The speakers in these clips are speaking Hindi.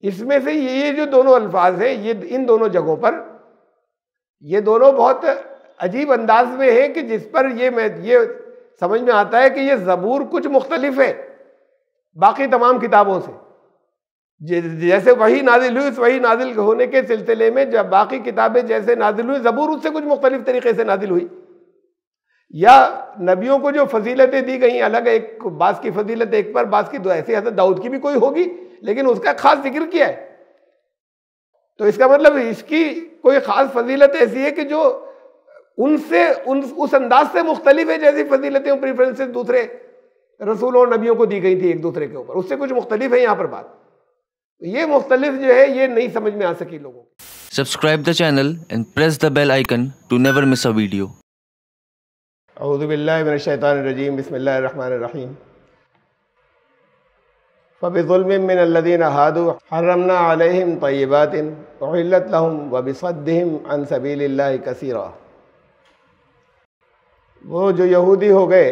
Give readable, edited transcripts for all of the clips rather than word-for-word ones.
इसमें से ये जो दोनों अल्फाज हैं, ये इन दोनों जगहों पर ये दोनों बहुत अजीब अंदाज में है कि जिस पर ये समझ में आता है कि ये ज़बूर कुछ मुख्तलिफ है बाकी तमाम किताबों से। जैसे वही नाजिल हुई, वही नाजिल होने के सिलसिले में जब बाकी किताबें जैसे नाजिल हुई, ज़बूर उससे कुछ मुख्तलिफ तरीके से नाजिल हुई। या नबियों को जो फजीलतें दी गई अलग, एक बास की फजीलत एक पर, बास की दो, ऐसे हज़रत दाऊद की भी कोई होगी लेकिन उसका खास जिक्र किया है। तो इसका मतलब इसकी कोई ख़ास फजीलत ऐसी है कि जो उस अंदाज से मुख्तलिफ है जैसी फजीलतें और प्रेफरेंसेस दूसरे रसूलों और नबियों को दी गई थी एक दूसरे के ऊपर, उससे कुछ मुख्तलिफ है यहाँ पर बात। ये मुख्तलिफ जो है ये नहीं समझ में आ सकी लोगों को। Subscribe the channel and press the bell icon to never miss a video. औज़ु बिल्लाहि मिनश शैतानिर रजीम, बिस्मिल्लाहिर रहमानिर रहीम। फ़बिज़ुल्मिन मिनल्लज़ीना हादू हर्रमना अलैहिम तय्यिबातिन उहिल्लत लहुम व बिसद्दिहिम अन सबीलिल्लाहि कसीरा। वो जो यहूदी हो गए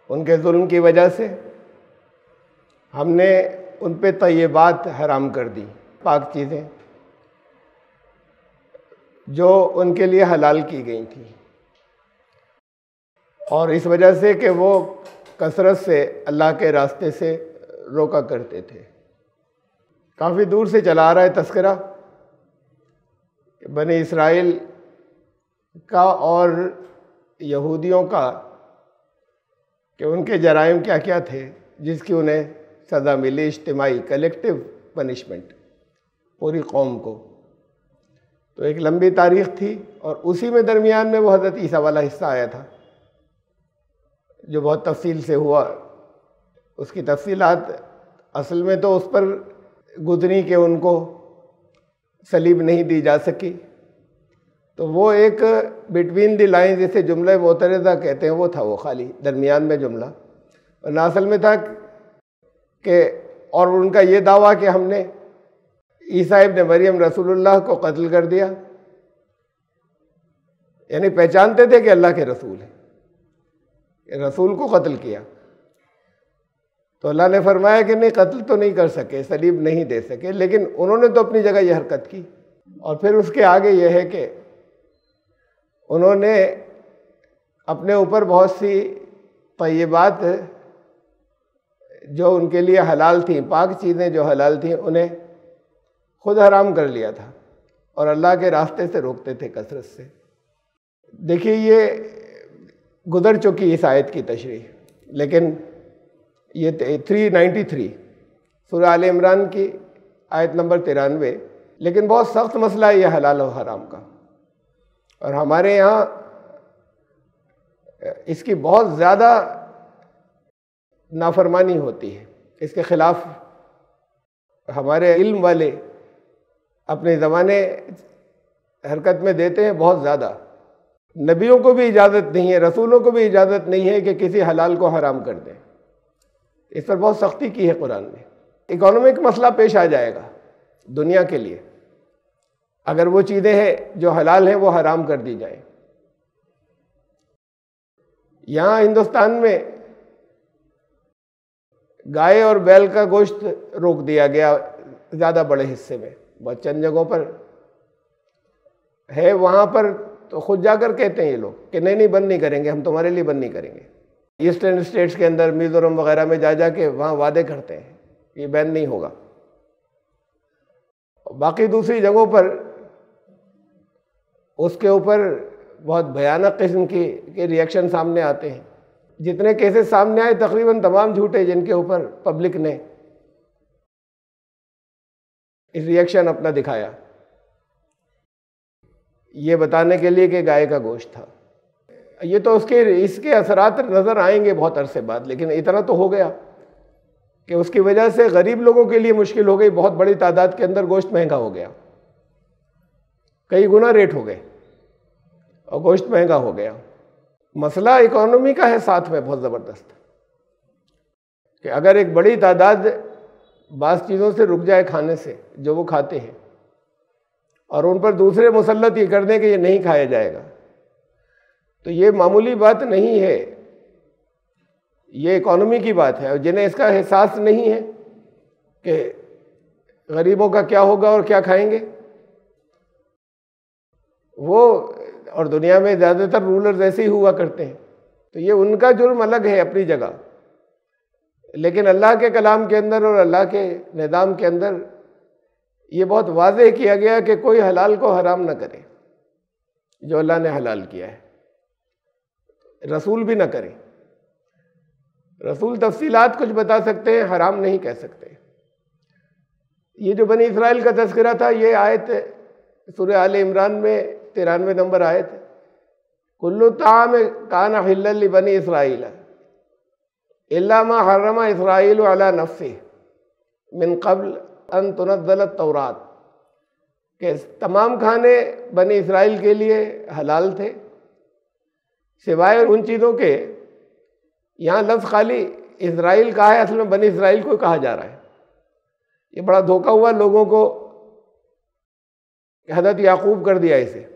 उनके जुल्म की वजह से हमने उन पे तय्यबात हराम कर दी, पाक चीज़ें जो उनके लिए हलाल की गई थी, और इस वजह से कि वो कसरत से अल्लाह के रास्ते से रोका करते थे। काफ़ी दूर से चला आ रहा है तस्करा बनी इसराइल का और यहूदियों का कि उनके जराइम क्या क्या थे जिसकी उन्हें सज़ा मिली, इज्तिमाई कलेक्टिव पनिशमेंट पूरी कौम को। तो एक लंबी तारीख़ थी और उसी में दरमियान में वो हज़रत ईसा वाला हिस्सा आया था जो बहुत तफसील से हुआ। उसकी तफसीलात असल में तो उस पर गुज़री कि उनको सलीब नहीं दी जा सकी, तो वो एक बिटवीन द लाइन जिसे जुमला मोतरज़ा कहते हैं वो था, वो खाली दरमियान में जुमला। और असल में था कि और उनका ये दावा कि हमने ईसा इब्न मरियम रसूलुल्लाह को कत्ल कर दिया, यानी पहचानते थे कि अल्लाह के रसूल हैं, रसूल को कत्ल किया। तो अल्लाह ने फरमाया कि नहीं, कत्ल तो नहीं कर सके, सलीब नहीं दे सके, लेकिन उन्होंने तो अपनी जगह यह हरकत की। और फिर उसके आगे यह है कि उन्होंने अपने ऊपर बहुत सी तय्यबात जो उनके लिए हलाल थी, पाक चीज़ें जो हलाल थी, उन्हें खुद हराम कर लिया था और अल्लाह के रास्ते से रोकते थे कसरत से। देखिए ये गुज़र चुकी इस आयत की तशरीह, लेकिन ये 393 सूरह आल इमरान की आयत नंबर 93, लेकिन बहुत सख्त मसला है ये हलाल और हराम का। और हमारे यहाँ इसकी बहुत ज़्यादा नाफरमानी होती है, इसके ख़िलाफ़ हमारे इल्म वाले अपने ज़माने हरकत में देते हैं बहुत ज़्यादा। नबियों को भी इजाज़त नहीं है, रसूलों को भी इजाज़त नहीं है कि किसी हलाल को हराम कर दें। इस पर बहुत सख्ती की है कुरान ने। इकोनॉमिक मसला पेश आ जाएगा दुनिया के लिए अगर वो चीज़ें हैं जो हलाल हैं वो हराम कर दी जाए। यहाँ हिंदुस्तान में गाय और बैल का गोश्त रोक दिया गया ज़्यादा बड़े हिस्से में, बहुत चंद जगहों पर है, वहाँ पर तो खुद जाकर कहते हैं ये लोग कि नहीं नहीं बंद नहीं करेंगे, हम तुम्हारे लिए बंद नहीं करेंगे। ईस्टर्न स्टेट्स के अंदर मिज़ोरम वगैरह में जा के वहाँ वादे करते हैं ये बैन नहीं होगा। बाकी दूसरी जगहों पर उसके ऊपर बहुत भयानक किस्म के रिएक्शन सामने आते हैं। जितने केसेस सामने आए तकरीबन तमाम झूठे जिनके ऊपर पब्लिक ने इस रिएक्शन अपना दिखाया, ये बताने के लिए कि गाय का गोश्त था। ये तो इसके असरात नज़र आएंगे बहुत अरसे बाद, लेकिन इतना तो हो गया कि उसकी वजह से गरीब लोगों के लिए मुश्किल हो गई। बहुत बड़ी तादाद के अंदर गोश्त महंगा हो गया, कई गुना रेट हो गए और गोश्त महंगा हो गया। मसला इकोनॉमी का है साथ में बहुत ज़बरदस्त कि अगर एक बड़ी तादाद बास चीज़ों से रुक जाए खाने से जो वो खाते हैं और उन पर दूसरे मुसल्लत ये कर दें कि ये नहीं खाया जाएगा, तो ये मामूली बात नहीं है, ये इकोनॉमी की बात है। और जिन्हें इसका एहसास नहीं है कि गरीबों का क्या होगा और क्या खाएंगे वो। और दुनिया में ज़्यादातर रूलर्स ऐसे ही हुआ करते हैं, तो ये उनका जुर्म अलग है अपनी जगह, लेकिन अल्लाह के कलाम के अंदर और अल्लाह के निज़ाम के अंदर ये बहुत वाज़ेह किया गया कि कोई हलाल को हराम ना करे जो अल्लाह ने हलाल किया है, रसूल भी ना करे। रसूल तफसीलात कुछ बता सकते हैं, हराम नहीं कह सकते। ये जो बनी इसराइल का तज़किरा था, ये आयत सूरह आले इमरान में 93 नंबर आयत है। कुल्लु ताम कान हिल्लल लि बनी इसराइल इल्ला मा हर्रमा इसराइल अला नफ्सी मिन क़ब्ल अन तुनज़्ज़ल तौरात, कि तमाम खाने बनी इसराइल के लिए हलाल थे सिवाय उन चीज़ों के। यहाँ लफ्ज़ खाली इसराइल कहा है, असल में बनी इसराइल को कहा जा रहा है। ये बड़ा धोखा हुआ लोगों को, हज़रत याकूब कर दिया इसे,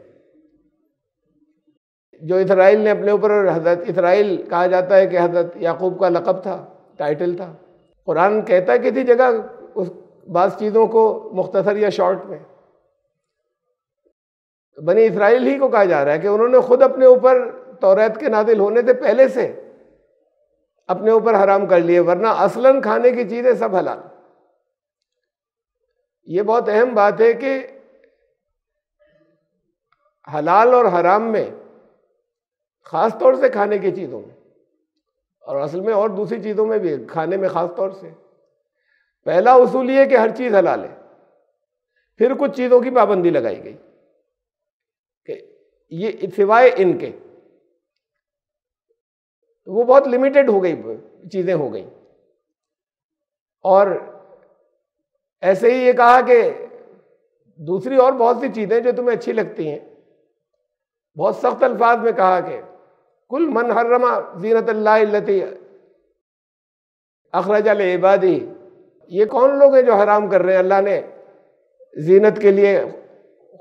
जो इसराइल ने अपने ऊपर, हज़रत इसराइल कहा जाता है कि हज़रत याकूब का लक़ब था, टाइटल था। कुरान कहता है किसी जगह उस बाज़ चीज़ों को मुख्तसर या शॉर्ट में, बनी इसराइल ही को कहा जा रहा है कि उन्होंने खुद अपने ऊपर तौरात के नाजिल होने से पहले से अपने ऊपर हराम कर लिए, वरना असलन खाने की चीज़ें सब हलाल। ये बहुत अहम बात है कि हलाल और हराम में, ख़ास तौर से खाने की चीज़ों में, और असल में और दूसरी चीज़ों में भी, खाने में ख़ास तौर से, पहला उसूल ये कि हर चीज़ हलाल है। फिर कुछ चीज़ों की पाबंदी लगाई गई कि ये सिवाय इनके, वो बहुत लिमिटेड हो गई चीज़ें हो गई। और ऐसे ही ये कहा कि दूसरी और बहुत सी चीज़ें जो तुम्हें अच्छी लगती हैं, बहुत सख्त अल्फाज में कहा कि कुल मन हर्रमा ज़ीनतल्लाहि अल्लती अखरज लिइबादी। ये कौन लोग हैं जो हराम कर रहे हैं अल्लाह ने जीनत के लिए,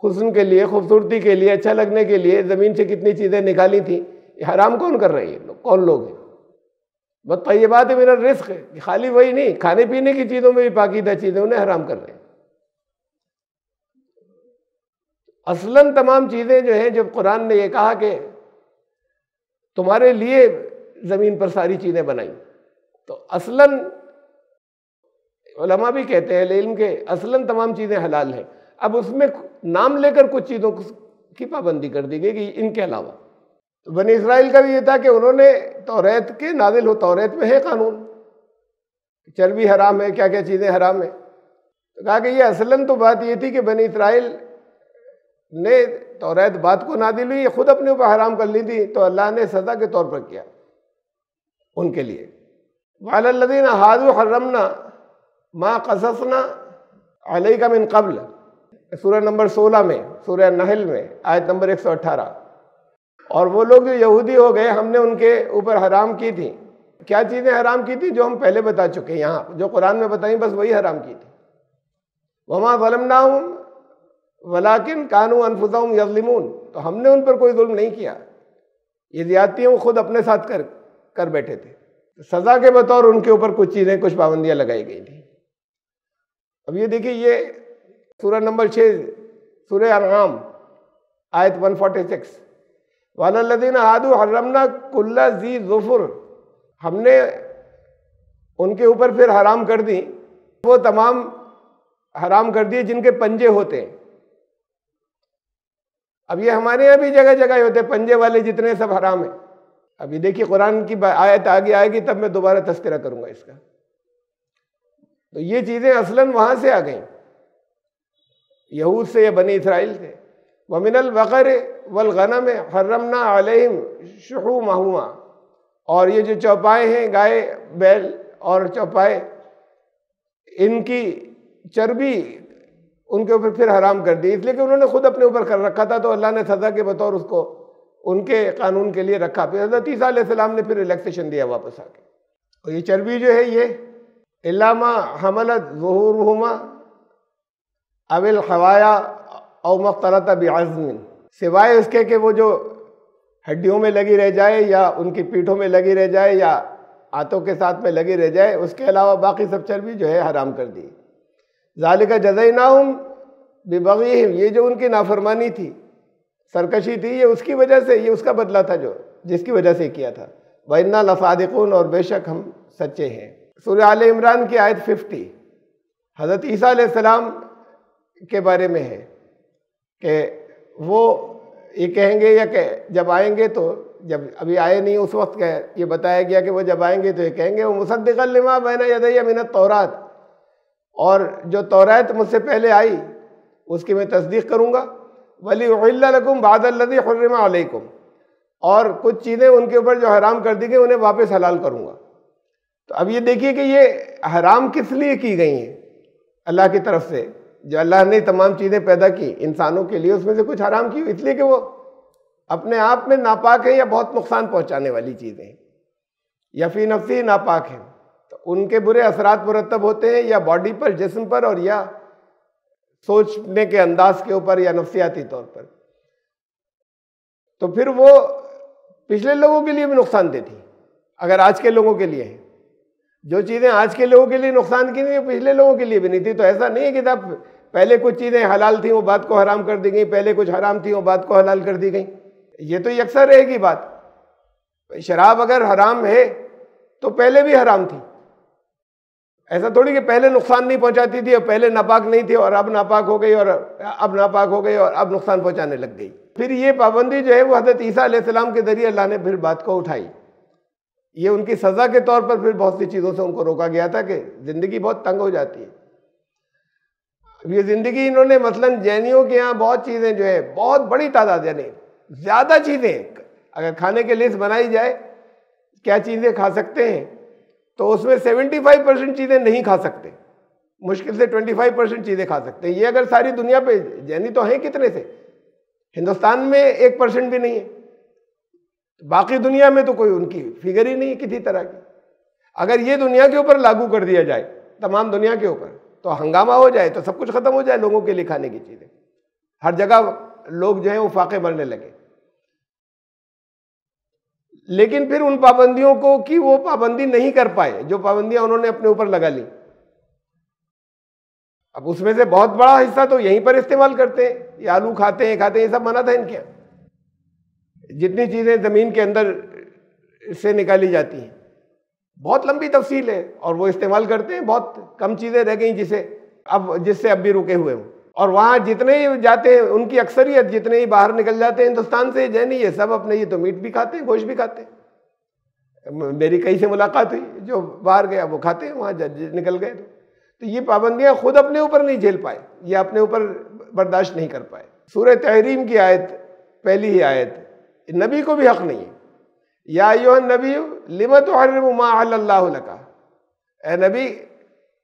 हुस्न के लिए, खूबसूरती के लिए, अच्छा लगने के लिए ज़मीन से कितनी चीज़ें निकाली थी, ये हराम कौन कर रहे हैं? कौन लोग हैं? बस तय्यबात मिनर रिज़्क़, खाली वही नहीं, खाने पीने की चीज़ों में भी पाकीदा चीज़ें उन्हें हराम कर रहे हैं। असलन तमाम चीज़ें जो हैं, जब कुरान ने ये कहा कि तुम्हारे लिए ज़मीन पर सारी चीज़ें बनाई, तो असलन उलमा भी कहते हैं इल्म के असलन तमाम चीज़ें हलाल हैं। अब उसमें नाम लेकर कुछ चीज़ों की पाबंदी कर दी गई कि इनके अलावा। तो बनी इसराइल का भी ये था कि उन्होंने तौरात के नाजिल हो, तौरात में है कानून, चर्बी हराम है, क्या क्या चीज़ें हराम है। तो कहा कि ये असलन तो बात ये थी कि बनी इसराइल ने तौरात बात को नाजिल हुई, खुद अपने ऊपर हराम कर ली थी, तो अल्लाह ने सज़ा के तौर पर किया उनके लिए। वअलल्लज़ीना हादू हर्रमना मा क़ससना अलैका मिन क़ब्ल, सूरह नंबर 16 में, सूरह नहल में, आयत नंबर 118। और वो लोग जो यहूदी हो गए, हमने उनके ऊपर हराम की थी, क्या चीज़ें हराम की थी जो हम पहले बता चुके हैं, यहाँ जो कुरान में बताई बस वही हराम की थी। वमा ज़लमनाहुम वलाकिन कानू अनफुसहुम यज़लिमून, तो हमने उन पर कोई जुल्म नहीं किया, ये ज़्यादतियाँ वो खुद अपने साथ कर बैठे थे। सज़ा के बतौर उनके ऊपर कुछ चीज़ें, कुछ पाबंदियाँ लगाई गई थी। अब ये देखिए, ये सूरह नंबर 6 सूरह अनआम आयत 146, वअलल्लज़ीना हादू हर्रमना कुल्ला ज़ी ज़ुफ़ुर, हमने उनके ऊपर फिर हराम कर दी, वो तमाम हराम कर दिए जिनके पंजे होते हैं। अब ये हमारे यहाँ भी जगह जगह होते हैं पंजे वाले, जितने सब हराम है। अभी देखिए कुरान की आयत आगे आएगी तब मैं दोबारा तज़किरा करूँगा इसका। तो ये चीज़ें असलन वहाँ से आ गई, यहूद से या बनी इसराइल से। वमिनल बकर वल गनम हर्रमना अलैहिम शुहूमहुमा, और ये जो चौपाए हैं, गाय बैल और चौपाए, इनकी चर्बी उनके ऊपर फिर हराम कर दी, इसलिए कि उन्होंने खुद अपने ऊपर कर रखा था, तो अल्लाह ने सज़ा के बतौर उसको उनके कानून के लिए रखा। फिर हज़रत ईसा अलैहिस्सलाम ने फिर रिलैक्सेशन दिया वापस आके। और ये चर्बी जो है, ये इल्लामा हमलत ज़ुहूरुहुमा अविल हवाया औ मख्तलत बिअज़्मिन, सिवाय उसके कि वो जो हड्डियों में लगी रह जाए या उनकी पीठों में लगी रह जाए या हाथों के साथ में लगी रह जाए, उसके अलावा बाकी सब चर्बी जो है हराम कर दी। ज़ालिका जज़यनाहुम बिबग़यहिम, ये जो उनकी नाफरमानी थी, सरकशी थी, ये उसकी वजह से, ये उसका बदला था जो जिसकी वजह से किया था। व इन्ना लसादिक़ून, और बेशक हम सच्चे हैं। सूरह आले इमरान की आयत 50 हज़रत ईसा अलैहिस्सलाम के बारे में है कि वो ये कहेंगे या कि जब आएंगे, तो जब अभी आए नहीं उस वक्त का ये बताया गया कि वो जब आएंगे तो ये कहेंगे वो मुसद्दिक़न लिमा बैना यदैया मिनत तौरात, और जो तौरात मुझसे पहले आई उसकी मैं तस्दीक करूँगा। वली उहिल्ला लकुम बादल्लज़ी हुर्रिमा अलैकुम, और कुछ चीज़ें उनके ऊपर जो हराम कर दी गई उन्हें वापस हलाल करूँगा। तो अब ये देखिए कि ये हराम किस लिए की गई हैं अल्लाह की तरफ से। जो अल्लाह ने तमाम चीज़ें पैदा की इंसानों के लिए, उसमें से कुछ हराम की इसलिए कि वो अपने आप में नापाक है या बहुत नुकसान पहुँचाने वाली चीज़ें हैं या फी नफ्सी नापाक हैं, तो उनके बुरे असरात मुरतब होते हैं या बॉडी पर, जिस्म पर, और या सोचने के अंदाज के ऊपर या नफ्सियाती तौर पर। तो फिर वो पिछले लोगों के लिए भी नुकसानदेह थी अगर आज के लोगों के लिए है। जो चीज़ें आज के लोगों के लिए नुकसान की नहीं, पिछले लोगों के लिए भी नहीं थी। तो ऐसा नहीं है कि जब पहले कुछ चीज़ें हलाल थी वो बात को हराम कर दी गई, पहले कुछ हराम थी वो बात को हलाल कर दी गई। ये तो यकसर रहेगी बात। शराब अगर हराम है तो पहले भी हराम थी। ऐसा थोड़ी कि पहले नुकसान नहीं पहुंचाती थी और पहले नापाक नहीं थी और अब नापाक हो गई और अब नापाक हो गई और अब नुकसान पहुंचाने लग गई। फिर ये पाबंदी जो है वो हज़रत ईसा अलैहिस्सलाम के जरिए अल्लाह ने फिर बात को उठाई। ये उनकी सज़ा के तौर पर फिर बहुत सी चीज़ों से उनको रोका गया था कि ज़िंदगी बहुत तंग हो जाती है। ये ज़िंदगी इन्होंने मसलन जैनियों के यहाँ बहुत चीज़ें जो है बहुत बड़ी तादाद, यानी ज़्यादा चीज़ें अगर खाने की लिस्ट बनाई जाए क्या चीज़ें खा सकते हैं तो उसमें 75% चीज़ें नहीं खा सकते, मुश्किल से 25% चीज़ें खा सकते हैं। ये अगर सारी दुनिया पे, जैनी तो हैं कितने से, हिंदुस्तान में 1% भी नहीं है, बाकी दुनिया में तो कोई उनकी फिगर ही नहीं है किसी तरह की। अगर ये दुनिया के ऊपर लागू कर दिया जाए, तमाम दुनिया के ऊपर, तो हंगामा हो जाए, तो सब कुछ खत्म हो जाए लोगों के लिए खाने की चीज़ें। हर जगह लोग जो हैं वो फाके मरने लगे। लेकिन फिर उन पाबंदियों को कि वो पाबंदी नहीं कर पाए जो पाबंदियां उन्होंने अपने ऊपर लगा ली। अब उसमें से बहुत बड़ा हिस्सा तो यहीं पर इस्तेमाल करते हैं, ये आलू खाते हैं ये सब मना था इनके यहाँ। जितनी चीज़ें ज़मीन के अंदर से निकाली जाती हैं, बहुत लंबी तफसील है, और वो इस्तेमाल करते हैं। बहुत कम चीज़ें रह गई जिससे अब भी रुके हुए हों। और वहाँ जितने ही जाते हैं, उनकी अक्सरियत जितने ही बाहर निकल जाते हैं हिंदुस्तान से, जैनी ये सब अपने, ये तो मीट भी खाते हैं, गोश्त भी खाते हैं। मेरी कई से मुलाकात हुई, जो बाहर गया वो खाते हैं, वहाँ निकल गए तो ये पाबंदियाँ खुद अपने ऊपर नहीं झेल पाए, ये अपने ऊपर बर्दाश्त नहीं कर पाए। सूरह तहरीम की आयत, पहली ही आयत, नबी को भी हक नहीं है। या अय्युहन नबी लिमा तुहर्रिमु मा अहल्लल्लाहु लका, ए नबी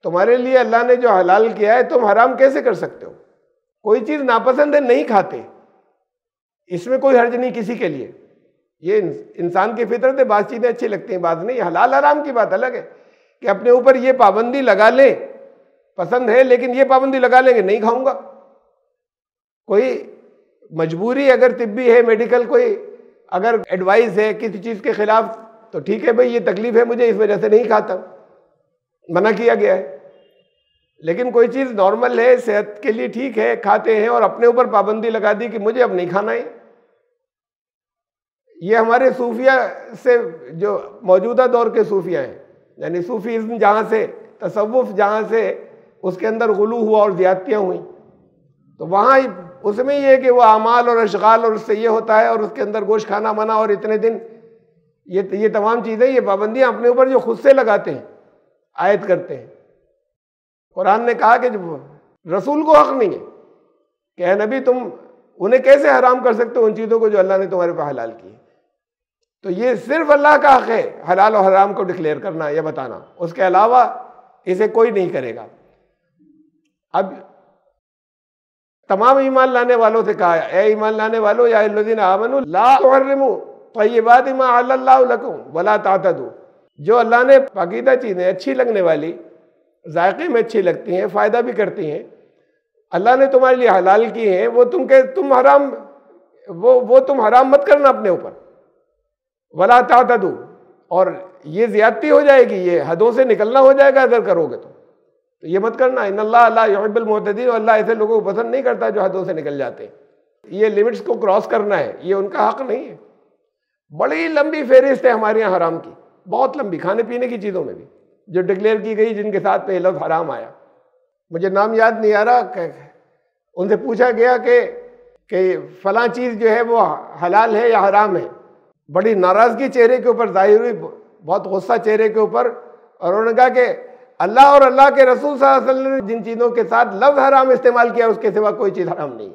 तुम्हारे लिए अल्लाह ने जो हलाल किया है तुम हराम कैसे कर सकते हो। कोई चीज़ नापसंद है नहीं खाते, इसमें कोई हर्ज नहीं किसी के लिए। ये इंसान की फितरत है, बात चीज़ें अच्छी लगती हैं, बात नहीं। हलाल हराम की बात अलग है कि अपने ऊपर ये पाबंदी लगा ले, पसंद है लेकिन ये पाबंदी लगा लेंगे नहीं खाऊंगा। कोई मजबूरी अगर तिब्बी है, मेडिकल कोई अगर एडवाइस है किसी चीज़ के खिलाफ, तो ठीक है भाई ये तकलीफ है मुझे, इस वजह से नहीं खाता, मना किया गया है। लेकिन कोई चीज़ नॉर्मल है, सेहत के लिए ठीक है, खाते हैं, और अपने ऊपर पाबंदी लगा दी कि मुझे अब नहीं खाना है। ये हमारे सूफिया से, जो मौजूदा दौर के सूफिया हैं, यानी सूफीज़्म जहाँ से, तसव्वुफ जहाँ से उसके अंदर गुलू हुआ और ज़्यादतियाँ हुई, तो वहाँ उसमें ये है कि वो अमाल और अशगाल और उससे ये होता है, और उसके अंदर गोश्त खाना मना, और इतने दिन ये तमाम चीज़ें, ये पाबंदियाँ अपने ऊपर जो खुद से लगाते हैं, आयत करते हैं। कुरान ने कहा कि रसूल को हक नहीं है कि ए नबी तुम उन्हें कैसे हराम कर सकते हो उन चीज़ों को जो अल्लाह ने तुम्हारे पर हलाल की है। तो ये सिर्फ अल्लाह का हक है हलाल और हराम को डिक्लेयर करना या बताना, उसके अलावा इसे कोई नहीं करेगा। अब तमाम ईमान लाने वालों से कहा, ए ईमान लाने वालों, या अल्लज़ीना आमनू ला तुहर्रिमू तय्यिबाति मा अहल्लल्लाहु लकुम वला तातदू, जो अल्लाह ने पाकीदा चीज़ें अच्छी लगने वाली, जायके में अच्छी लगती हैं, फ़ायदा भी करती हैं, अल्लाह ने तुम्हारे लिए हलाल की हैं, वो तुम हराम मत करना अपने ऊपर। वला तातदू, और ये ज़्यादती हो जाएगी, ये हदों से निकलना हो जाएगा अगर करोगे तो। तो ये मत करना, इन्नल्लाह ला युहिब्बुल मुअतदीन, अल्लाह ऐसे लोगों को पसंद नहीं करता जो हदों से निकल जाते हैं। ये लिमिट्स को क्रॉस करना है, ये उनका हक नहीं है। बड़ी लंबी फहरिस्त है हमारे यहाँ हराम की, बहुत लंबी, खाने पीने की चीज़ों में भी जो डिक्लेयर की गई, जिनके साथ में लफ्ज़ हराम आया। मुझे नाम याद नहीं आ रहा, उनसे पूछा गया कि फलां चीज़ जो है वो हलाल है या हराम है। बड़ी नाराज़गी चेहरे के ऊपर जाहिर हुई, बहुत गुस्सा चेहरे के ऊपर, और उन्होंने कहा कि अल्लाह और अल्लाह के रसूल सल्लल्लाहु अलैहि वसल्लम ने जिन चीज़ों के साथ लफ्ज़ हराम इस्तेमाल किया उसके सिवा कोई चीज़ हराम नहीं।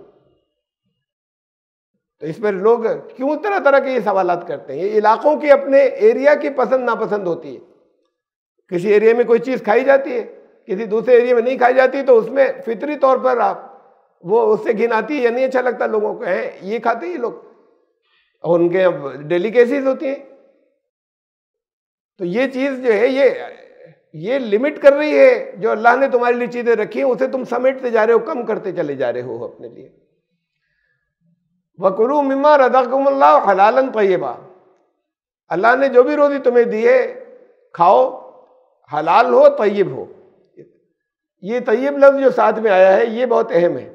तो इस पर लोग क्यों तरह तरह के ये सवालात करते हैं। ये इलाकों की, अपने एरिया की पसंद नापसंद होती है। किसी एरिया में कोई चीज़ खाई जाती है, किसी दूसरे एरिया में नहीं खाई जाती, तो उसमें फितरी तौर पर आप वो उससे घिन आती है या नहीं अच्छा लगता लोगों को, है ये खाते हैं लोग, और उनके अब डेलिकेसीज होती हैं। तो ये चीज़ जो है ये लिमिट कर रही है। जो अल्लाह ने तुम्हारे लिए चीज़ें रखी हैं उसे तुम समेटते जा रहे हो, कम करते चले जा रहे हो अपने लिए। वकुलू मिम्मा रज़क़कुमुल्लाह हलालन तय्यबा, अल्लाह ने जो भी रोज़ी तुम्हें दी है खाओ, हलाल हो तय्यब हो। ये तय्यब लफ्ज़ जो साथ में आया है ये बहुत अहम है।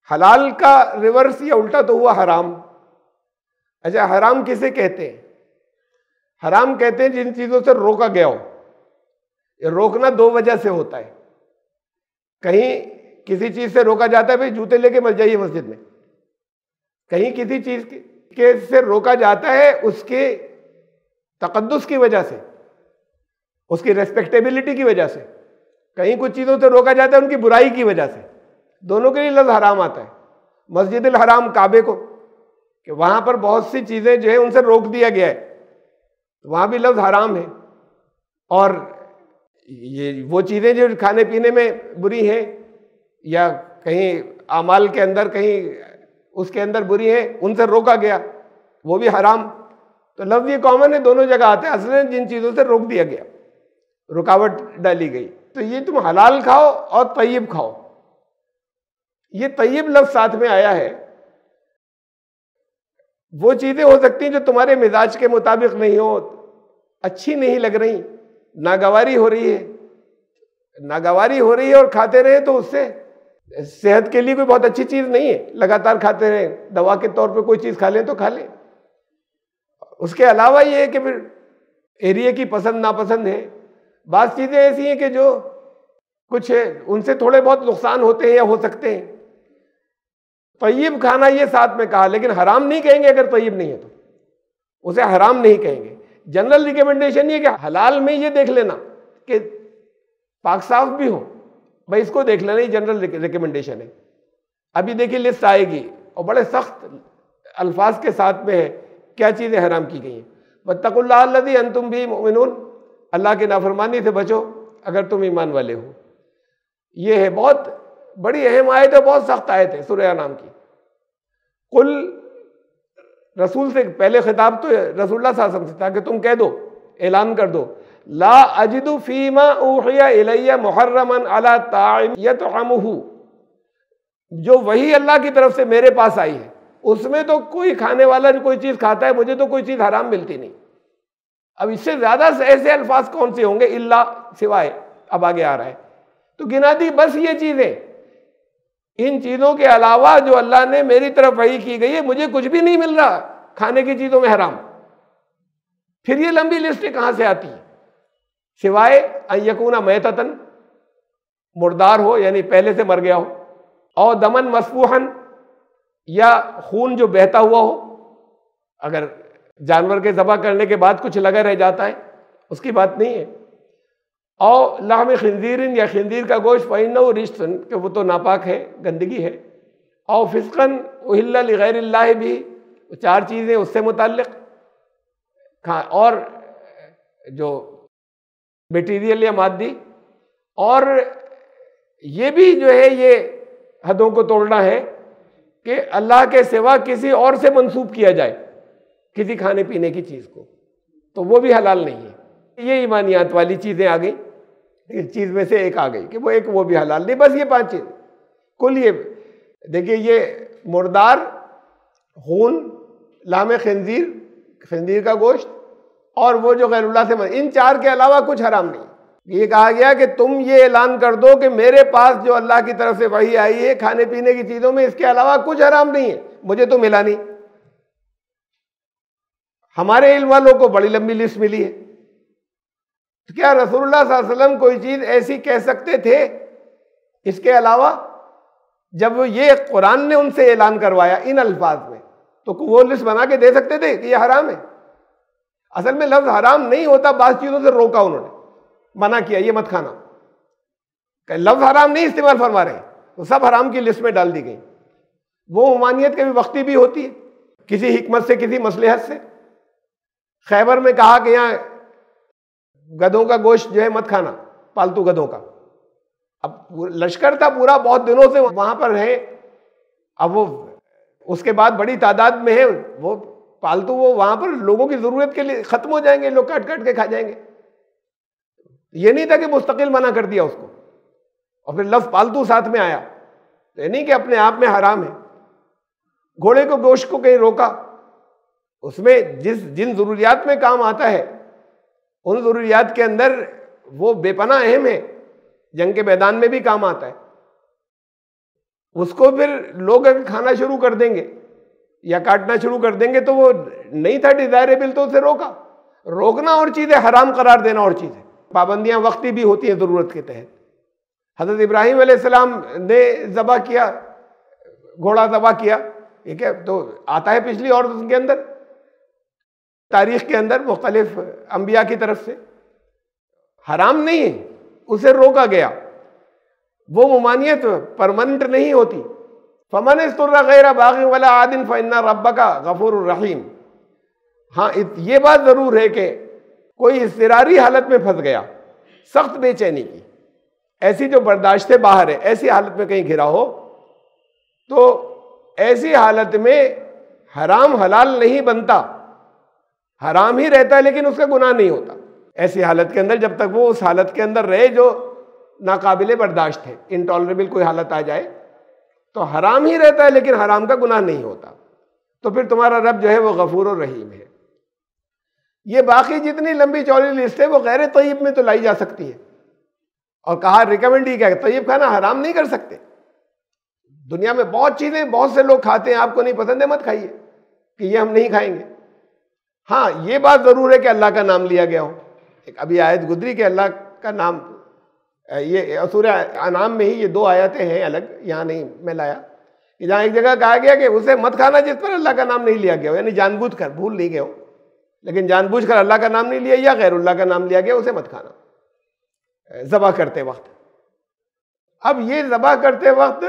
हलाल का रिवर्स या उल्टा तो हुआ हराम। अच्छा, हराम किसे कहते हैं? हराम कहते हैं जिन चीज़ों से रोका गया हो। रोकना दो वजह से होता है। कहीं किसी चीज़ से रोका जाता है, भाई जूते लेके मत जाइए मस्जिद में। कहीं किसी चीज़ के से रोका जाता है उसके तकद्दुस की वजह से, उसकी रेस्पेक्टेबिलिटी की वजह से। कहीं कुछ चीज़ों से रोका जाता है उनकी बुराई की वजह से। दोनों के लिए लफ्ज़ हराम आता है। मस्जिदुल हराम, काबे को, कि वहाँ पर बहुत सी चीज़ें जो है उनसे रोक दिया गया है, वहाँ भी लफ्ज़ हराम है। और ये वो चीज़ें जो खाने पीने में बुरी हैं या कहीं आमाल के अंदर कहीं उसके अंदर बुरी हैं, उनसे रोका गया, वो भी हराम। तो लफ्ज़ ये कॉमन है, दोनों जगह आते हैं। असल जिन चीज़ों से रोक दिया गया, रुकावट डाली गई, तो ये तुम हलाल खाओ और तय्यब खाओ। ये तय्यब लफ्ज़ साथ में आया है। वो चीज़ें हो सकती हैं जो तुम्हारे मिजाज के मुताबिक नहीं हो, अच्छी नहीं लग रही, नागवारी हो रही है, नागवारी हो रही है और खाते रहे तो उससे सेहत के लिए कोई बहुत अच्छी चीज़ नहीं है। लगातार खाते रहे, दवा के तौर पे कोई चीज़ खा लें तो खा लें। उसके अलावा ये है कि फिर एरिया की पसंद नापसंद है। बात चीज़ें ऐसी हैं कि जो कुछ है उनसे थोड़े बहुत नुकसान होते हैं या हो सकते हैं। तय्यब खाना ये साथ में कहा, लेकिन हराम नहीं कहेंगे। अगर तय्यब नहीं है तो उसे हराम नहीं कहेंगे। जनरल रिकमेंडेशन ये कि हलाल में ये देख लेना कि पाक साफ भी हो, भाई इसको देख लेना, ये जनरल रिकमेंडेशन है। अभी देखिए लिस्ट आएगी और बड़े सख्त अल्फाज के साथ में है क्या चीज़ें हराम की गई हैं। वत्तकुल्लाह अल्लज़ी अंतुम बिही मुमिनून, अल्लाह की नाफरमानी से बचो अगर तुम ईमान वाले हो। ये है बहुत बड़ी अहम आयत है, बहुत सख्त आयत है सूरह अनाम की। कुल, रसूल से पहले खिताब तो रसूलुल्लाह सल्लल्लाहु अलैहि वसल्लम से था कि तुम कह दो, ऐलान कर दो, ला अजिदु फीमा उहिया इलैया मुहर्रमन अला ताइम यतअमुहु, जो वही अल्लाह की तरफ से मेरे पास आई है उसमें तो कोई खाने वाला जो कोई चीज़ खाता है, मुझे तो कोई चीज़ हराम मिलती नहीं। अब इससे ज़्यादा ऐसे अल्फाज कौन से होंगे, इल्ला, सिवाय, अब आगे आ रहा है तो गिना दी बस ये चीज़ें। इन चीज़ों के अलावा जो अल्लाह ने मेरी तरफ वही की गई है, मुझे कुछ भी नहीं मिल रहा खाने की चीज़ों में हराम। फिर ये लंबी लिस्ट कहाँ से आती है? सिवाय अयकुना मैततन, मुर्दार हो यानी पहले से मर गया हो, और दमन मसफूहन, या खून जो बहता हुआ हो। अगर जानवर के ज़बह करने के बाद कुछ लगा रह जाता है उसकी बात नहीं है। और लाहम खिंजीरिन, या खिंजीर का गोश्त, फ़इन्नहु रिज्सन, कि वो तो नापाक है, गंदगी है। और फिस्कन उहिल्ला लिगैरिल्लाह भी, चार चीज़ें उससे मुताल्लिक़ खा, और जो मटीरियल या मादी, और ये भी जो है ये हदों को तोड़ना है कि अल्लाह के सिवा किसी और से मंसूब किया जाए किसी खाने पीने की चीज़ को, तो वो भी हलाल नहीं है। ये ईमानियात वाली चीज़ें आ गई, इस चीज़ में से एक आ गई कि वो एक, वो भी हलाल नहीं। बस ये पांच चीज़ कुल। ये देखिए, ये मुर्दार, खून, लाम खिंजीर, खिंजीर का गोश्त, और वो जो गैरुल्लाह से, इन चार के अलावा कुछ हराम नहीं। ये कहा गया कि तुम ये ऐलान कर दो कि मेरे पास जो अल्लाह की तरफ से वही आई है खाने पीने की चीजों में इसके अलावा कुछ हराम नहीं है, मुझे तो मिला नहीं। हमारे इल्म वालों को बड़ी लंबी लिस्ट मिली है। तो क्या रसूलुल्लाह सल्लल्लाहु अलैहि वसल्लम कोई चीज ऐसी कह सकते थे इसके अलावा? जब ये कुरान ने उनसे ऐलान करवाया इन अल्फाज में, तो वो लिस्ट बना के दे सकते थे कि ये हराम है। असल में लफ्ज हराम नहीं होता, बात चीजों से रोका उन्होंने, मना किया ये मत खाना। लफ्ज हराम नहीं इस्तेमाल फरमा रहे, तो सब हराम की लिस्ट में डाल दी गई। वो ममानियत कभी वक्ती भी होती है, किसी हिकमत से, किसी मसलहत से। खैबर में कहा कि यहाँ गधों का गोश्त जो है मत खाना, पालतू गधों का। अब लश्कर था पूरा, बहुत दिनों से वहां पर है। अब वो उसके बाद बड़ी तादाद में है, वो पालतू वो वहां पर लोगों की जरूरत के लिए खत्म हो जाएंगे, लोग काट काट के खा जाएंगे। ये नहीं था कि मुस्तकिल मना कर दिया उसको और फिर लफ्ज पालतू साथ में आया, तो ये नहीं कि अपने आप में हराम है। घोड़े को गोश्त को कहीं रोका, उसमें जिन जरूरियात में काम आता है उन जरूरियात के अंदर वो बेपनाह अहम है, जंग के मैदान में भी काम आता है। उसको फिर लोग अगर खाना शुरू कर देंगे या काटना शुरू कर देंगे तो वो नहीं था डिजायरेबल, तो उसे रोका। रोकना और चीज है, हराम करार देना और चीज है। पाबंदियां वक्ती भी होती हैं जरूरत के तहत। हजरत इब्राहिम अलैहिस्सलाम ने ज़बह किया, घोड़ा ज़बह किया, ठीक है, तो आता है पिछली और उसके अंदर तारीख के अंदर मुख्तलिफ अंबिया की तरफ से। हराम नहीं है, उसे रोका गया। वो ममानियत परमानेंट नहीं होती। फमन इस्तुर्रा गैर बाग़िन वला आदिन फइन्ना रब्बका गफूरुर रहीम। हाँ, ये बात जरूर है कि कोई इज़्तिरारी हालत में फंस गया, सख्त बेचैनी की, ऐसी जो बर्दाश्त से बाहर है, ऐसी हालत में कहीं घिरा हो, तो ऐसी हालत में हराम हलाल नहीं बनता, हराम ही रहता है लेकिन उसका गुनाह नहीं होता। ऐसी हालत के अंदर जब तक वो उस हालत के अंदर रहे जो नाकाबिले बर्दाश्त है, इंटॉलरेबल कोई हालत आ जाए तो हराम ही रहता है लेकिन हराम का गुनाह नहीं होता। तो फिर तुम्हारा रब जो है वो गफूर और रहीम है। ये बाकी जितनी लंबी चौड़ी लिस्ट है वो गैर तय्यब में तो लाई जा सकती है। और कहा रिकमेंड ही क्या है, तय्यब खाना हराम नहीं कर सकते। दुनिया में बहुत चीजें बहुत से लोग खाते हैं, आपको नहीं पसंद है मत खाइए, कि ये हम नहीं खाएंगे। हाँ, ये बात जरूर है कि अल्लाह का नाम लिया गया हो। एक अभी आयत गुजरी कि अल्लाह का नाम, ये सूरह अनाम में ही ये 2 आयतें हैं अलग, यहाँ नहीं मैं लाया, कि जहाँ एक जगह कहा गया कि उसे मत खाना जिस पर अल्लाह का नाम नहीं लिया गया हो, यानी जानबूझ कर, भूल नहीं गए हो लेकिन जानबूझ कर अल्लाह का नाम नहीं लिया या गैरुल्लाह का नाम लिया गया, उसे मत खाना ज़बह करते वक्त। अब ये ज़बह करते वक्त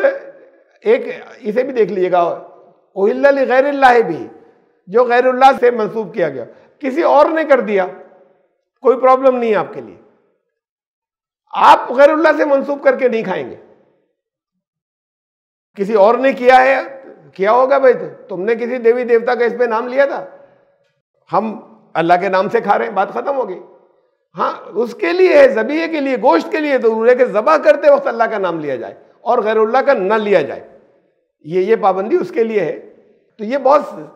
एक इसे भी देख लीजिएगा, उहिल्ला लिगैरिल्लाह भी, जो गैरुल्लाह से मंसूब किया गया, किसी और ने कर दिया कोई प्रॉब्लम नहीं है आपके लिए, आप गैरुल्लाह से मंसूब करके नहीं खाएंगे। किसी और ने किया है, किया होगा भाई, तो तुमने किसी देवी देवता का इस पे नाम लिया था, हम अल्लाह के नाम से खा रहे हैं, बात खत्म हो गई। हाँ, उसके लिए है, ज़बीहे के लिए, गोश्त के लिए जरूर है कि ज़बह करते वक्त अल्लाह का नाम लिया जाए और गैरुल्लाह का न लिया जाए। ये पाबंदी उसके लिए है। तो ये बहुत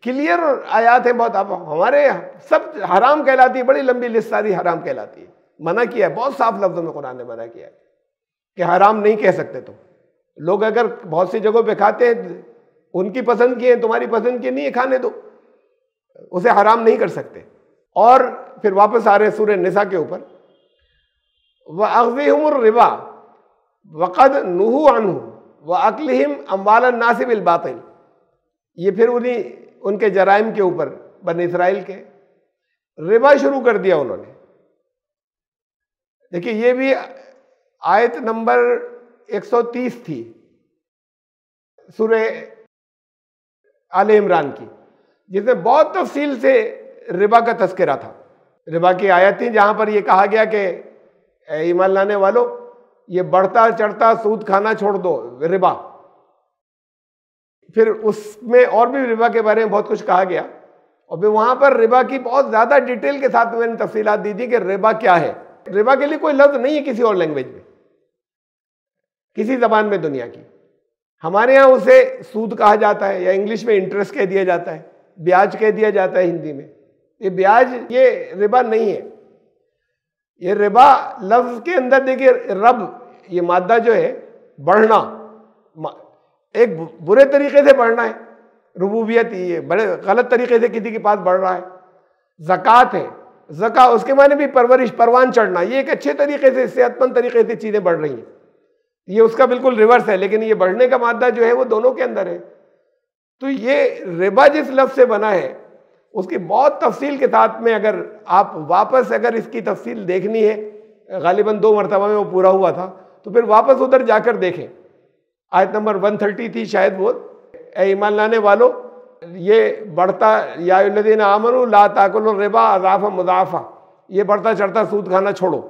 क्लियर आयात है बहुत। अब हमारे सब हराम कहलाती है, बड़ी लंबी लिस्ट सारी हराम कहलाती है। मना किया है, बहुत साफ लफ्जों में कुरान ने मना किया है कि हराम नहीं कह सकते तुम। लोग अगर बहुत सी जगहों पे खाते हैं, उनकी पसंद की है, तुम्हारी पसंद की नहीं है, खाने दो, उसे हराम नहीं कर सकते। और फिर वापस आ रहे सूरह निसा के ऊपर, व अग़्ज़िहुमुर रिबा वक़द नुहू अन्हु व अक्लिहिम अम्वालन नास बिल बातिल। ये फिर उनके जराइम के ऊपर, बनी इसराइल के, रिबा शुरू कर दिया उन्होंने। देखिए, ये भी आयत नंबर 130 थी सूरह आले इमरान की, जिसमें बहुत तफसील से रिबा का तस्करा था। रिबा की आयत थी जहां पर यह कहा गया कि ईमान लाने वालों, ये बढ़ता चढ़ता सूद खाना छोड़ दो, रिबा। फिर उसमें और भी रिबा के बारे में बहुत कुछ कहा गया, और फिर वहां पर रिबा की बहुत ज्यादा डिटेल के साथ मैंने तफसीलात दी थी कि रिबा क्या है। रिबा के लिए कोई लफ्ज नहीं है किसी और लैंग्वेज में, किसी जबान में दुनिया की। हमारे यहाँ उसे सूद कहा जाता है, या इंग्लिश में इंटरेस्ट कह दिया जाता है, ब्याज कह दिया जाता है हिंदी में। ये ब्याज, ये रिबा नहीं है। ये रिबा लफ्ज के अंदर देखिए, रब ये मादा जो है बढ़ना, एक बुरे तरीके से बढ़ना है, रुबूबियत ये बड़े गलत तरीके से किसी के पास बढ़ रहा है। ज़कात है, ज़का उसके माने भी परवरिश, परवान चढ़ना, ये एक अच्छे तरीके से सेहतमंद तरीके से चीज़ें बढ़ रही हैं, ये उसका बिल्कुल रिवर्स है। लेकिन ये बढ़ने का मादा जो है वो दोनों के अंदर है। तो ये रिबा जिस लफ्ज से बना है उसकी बहुत तफसील के साथ में अगर आप वापस अगर इसकी तफसील देखनी है, गालिबन 2 मरतबा में वो पूरा हुआ था, तो फिर वापस उधर जाकर देखें। आयत नंबर 130 थी शायद वो, ए ईमान लाने वालों ये बढ़ता, या अल्लज़ीना आमनू ला ताकुलु रिबा अज़ाफ़ा मुज़ाफ़ा, ये बढ़ता चढ़ता सूद खाना छोड़ो।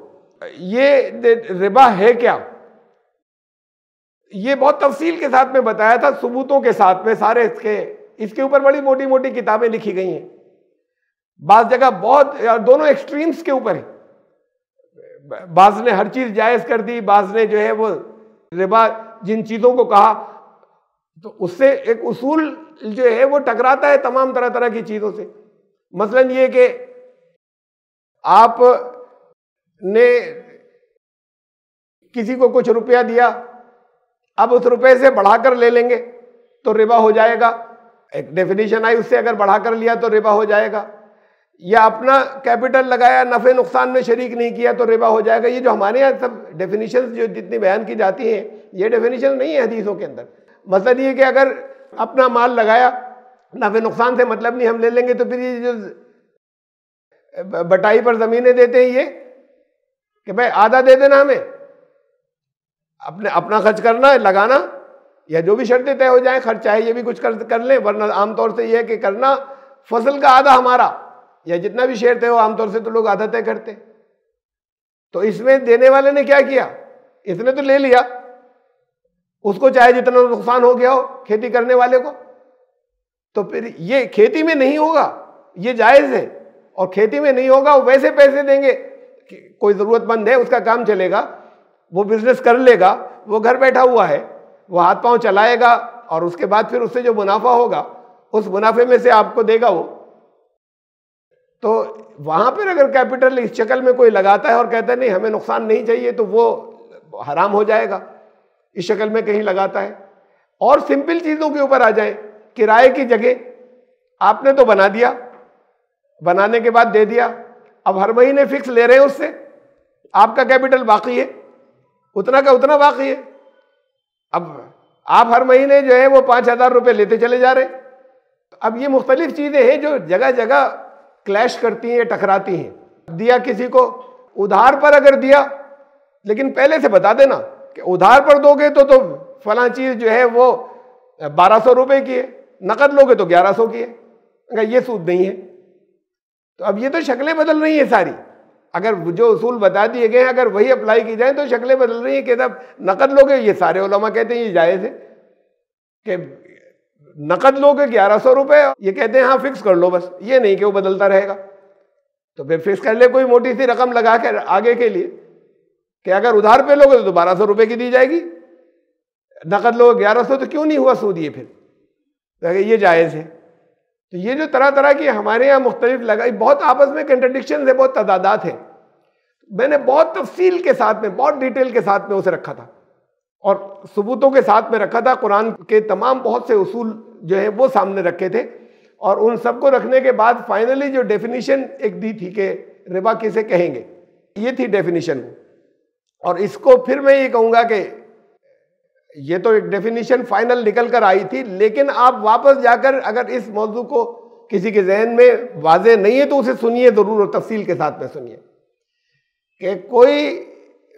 ये रिबा है क्या, ये बहुत तफसील के साथ में बताया था, सबूतों के साथ में सारे इसके ऊपर बड़ी मोटी मोटी किताबें लिखी गई हैं। बाज़ जगह बहुत दोनों एक्सट्रीम्स के ऊपर है, बाज़ ने हर चीज़ जायज़ कर दी, बाज़ ने जो है वो रिबा जिन चीज़ों को कहा तो उससे एक उसूल जो है वो टकराता है तमाम तरह तरह की चीज़ों से। मसलन ये कि आप ने किसी को कुछ रुपया दिया, अब उस रुपये से बढ़ाकर ले लेंगे तो रिबा हो जाएगा, एक डेफिनेशन आई, उससे अगर बढ़ाकर लिया तो रिबा हो जाएगा। या अपना कैपिटल लगाया, नफ़े नुकसान में शरीक नहीं किया तो रिबा हो जाएगा। ये जो हमारे यहाँ सब डेफिनेशन जो जितनी बयान की जाती हैं, ये डेफिनेशन नहीं है हदीसों के अंदर। मतलब ये कि अगर अपना माल लगाया, नफ़े नुकसान से मतलब नहीं, हम ले लेंगे, तो फिर ये जो बटाई पर ज़मीनें देते हैं ये कि भाई आधा दे देना हमें, अपना खर्च करना है, लगाना, या जो भी शर्तें तय हो जाए, खर्च चाहे ये भी कुछ कर लें, वरना आमतौर से ये है कि करना फसल का आधा हमारा, या जितना भी शेयर तय हो, आमतौर से तो लोग आधा तय करते। तो इसमें देने वाले ने क्या किया, इसने तो ले लिया, उसको चाहे जितना नुकसान हो गया हो खेती करने वाले को, तो फिर ये खेती में नहीं होगा, ये जायज़ है। और खेती में नहीं होगा, वो वैसे पैसे देंगे, कोई ज़रूरतमंद है, उसका काम चलेगा, वो बिजनेस कर लेगा, वो घर बैठा हुआ है, वो हाथ पांव चलाएगा, और उसके बाद फिर उससे जो मुनाफा होगा उस मुनाफे में से आपको देगा वो। तो वहां पर अगर कैपिटल इस शक्ल में कोई लगाता है और कहता है नहीं हमें नुकसान नहीं चाहिए, तो वो हराम हो जाएगा, इस शक्ल में कहीं लगाता है। और सिंपल चीज़ों के ऊपर आ जाए, किराए की जगह आपने तो बना दिया, बनाने के बाद दे दिया, अब हर महीने फिक्स ले रहे हैं उससे, आपका कैपिटल बाकी है, उतना का उतना बाकी है। अब आप हर महीने जो है वो 5,000 रुपये लेते चले जा रहे हैं। अब ये मुख्तलिफ चीज़ें हैं जो जगह जगह क्लैश करती हैं, टकराती हैं। दिया किसी को उधार पर अगर दिया, लेकिन पहले से बता देना कि उधार पर दोगे तो फलां चीज़ जो है वो 1,200 रुपये की है, नकद लोगे तो 1,100 की है, ये सूद नहीं है। तो अब ये तो शक्लें बदल रही हैं सारी, अगर जो उसूल बता दिए गए हैं अगर वही अप्लाई की जाए तो शक्लें बदल रही हैं कि जब नकद लोगे, ये सारे उलमा कहते हैं ये जायज़ है कि नकद लोगे 1,100 रुपये, ये कहते हैं हाँ फिक्स कर लो बस, ये नहीं कि वो बदलता रहेगा। तो फिर फिक्स कर ले कोई मोटी सी रकम लगा कर आगे के लिए कि अगर उधार पे लोगे तो 1,200 रुपये की दी जाएगी, नकद लोगे 1,100, तो क्यों नहीं हुआ सूद ये, फिर ये जायज़ है। तो ये जो तरह तरह की हमारे यहाँ मुख्तलिफ लगाई, बहुत आपस में कंट्रडिक्शन है, बहुत तदादात है। मैंने बहुत तफसील के साथ में, बहुत डिटेल के साथ में उसे रखा था और सबूतों के साथ में रखा था। कुरान के तमाम बहुत से उसूल जो है वो सामने रखे थे, और उन सबको रखने के बाद फाइनली जो डेफिनेशन एक दी थी कि रिबा किसे कहेंगे, ये थी डेफिनेशन। और इसको फिर मैं ये कहूँगा कि ये तो एक डेफिनेशन फाइनल निकल कर आई थी, लेकिन आप वापस जाकर अगर इस मौजू को किसी के जहन में वाज़े नहीं है तो उसे सुनिए ज़रूर, और तफसील के साथ में सुनिए कि कोई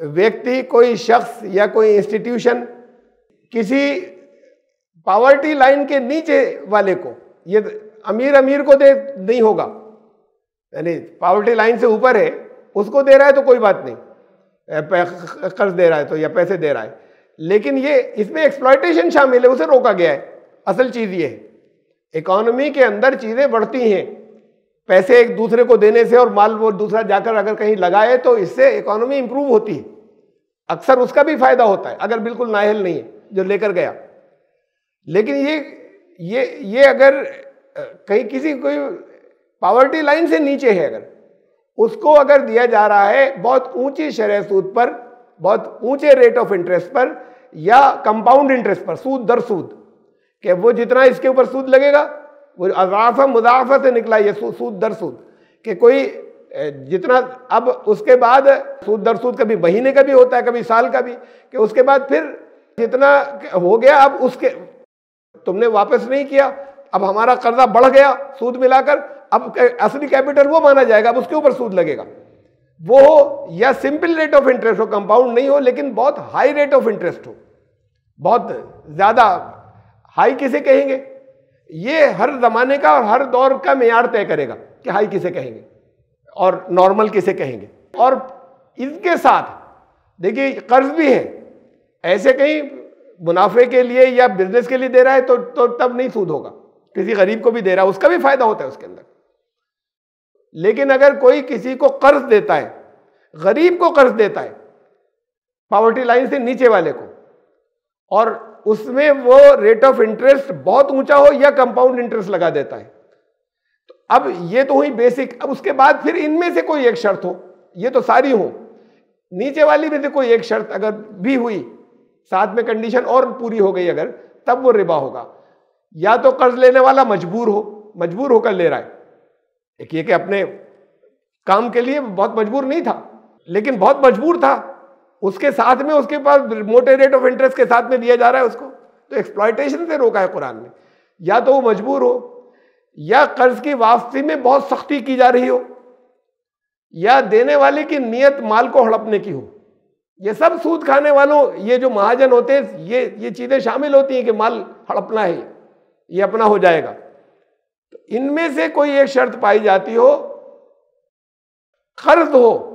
व्यक्ति, कोई शख्स या कोई इंस्टीट्यूशन किसी पॉवर्टी लाइन के नीचे वाले को, ये अमीर को दे नहीं होगा, यानी पॉवर्टी लाइन से ऊपर है उसको दे रहा है तो कोई बात नहीं, कर्ज दे रहा है तो या पैसे दे रहा है, लेकिन ये इसमें एक्सप्लॉयटेशन शामिल है, उसे रोका गया है। असल चीज़ ये है, इकॉनमी के अंदर चीज़ें बढ़ती हैं पैसे एक दूसरे को देने से, और माल वो दूसरा जाकर अगर कहीं लगाए तो इससे इकॉनमी इंप्रूव होती है, अक्सर उसका भी फायदा होता है अगर बिल्कुल नाअहल नहीं है जो लेकर गया। लेकिन ये अगर कहीं किसी कोई पॉवर्टी लाइन से नीचे है, अगर उसको अगर दिया जा रहा है बहुत ऊंची शरह सूद पर, बहुत ऊंचे रेट ऑफ इंटरेस्ट पर या कंपाउंड इंटरेस्ट पर, सूद दर सूद, कि वो जितना इसके ऊपर सूद लगेगा वो अज़ाफ़ा मुज़ाफ़ा से निकला ये सूद दर सूद, कि कोई जितना, अब उसके बाद सूद दर सूद कभी महीने का भी होता है, कभी साल का भी, कि उसके बाद फिर जितना हो गया अब उसके तुमने वापस नहीं किया, अब हमारा कर्जा बढ़ गया सूद मिलाकर, अब असली कैपिटल वो माना जाएगा, अब उसके ऊपर सूद लगेगा। वो हो या सिंपल रेट ऑफ इंटरेस्ट हो, कंपाउंड नहीं हो लेकिन बहुत हाई रेट ऑफ इंटरेस्ट हो, बहुत ज्यादा हाई किसे कहेंगे, ये हर जमाने का और हर दौर का मेयार तय करेगा कि हाई किसे कहेंगे और नॉर्मल किसे कहेंगे। और इसके साथ देखिए कर्ज भी है, ऐसे कहीं मुनाफे के लिए या बिजनेस के लिए दे रहा है तो तब नहीं सूद होगा, किसी गरीब को भी दे रहा है उसका भी फायदा होता है उसके अंदर। लेकिन अगर कोई किसी को कर्ज देता है, गरीब को कर्ज देता है, पॉवर्टी लाइन से नीचे वाले को, और उसमें वो रेट ऑफ इंटरेस्ट बहुत ऊंचा हो या कंपाउंड इंटरेस्ट लगा देता है, तो अब ये तो हुई बेसिक। अब उसके बाद फिर इनमें से कोई एक शर्त हो, ये तो सारी हो, नीचे वाली में से कोई एक शर्त अगर भी हुई, साथ में कंडीशन और पूरी हो गई अगर, तब वो रिबा होगा। या तो कर्ज लेने वाला मजबूर हो, मजबूर होकर ले रहा है, एक ये कि अपने काम के लिए बहुत मजबूर नहीं था लेकिन बहुत मजबूर था, उसके साथ में उसके पास मोटे रेट ऑफ इंटरेस्ट के साथ में दिया जा रहा है उसको, तो एक्सप्लॉयटेशन से रोका है कुरान ने। या तो वो मजबूर हो, या कर्ज की वापसी में बहुत सख्ती की जा रही हो, या देने वाले की नीयत माल को हड़पने की हो। ये सब सूद खाने वालों, ये जो महाजन होते हैं, ये चीजें शामिल होती हैं कि माल हड़पना है, ये अपना हो जाएगा। तो इनमें से कोई एक शर्त पाई जाती हो, कर्ज हो,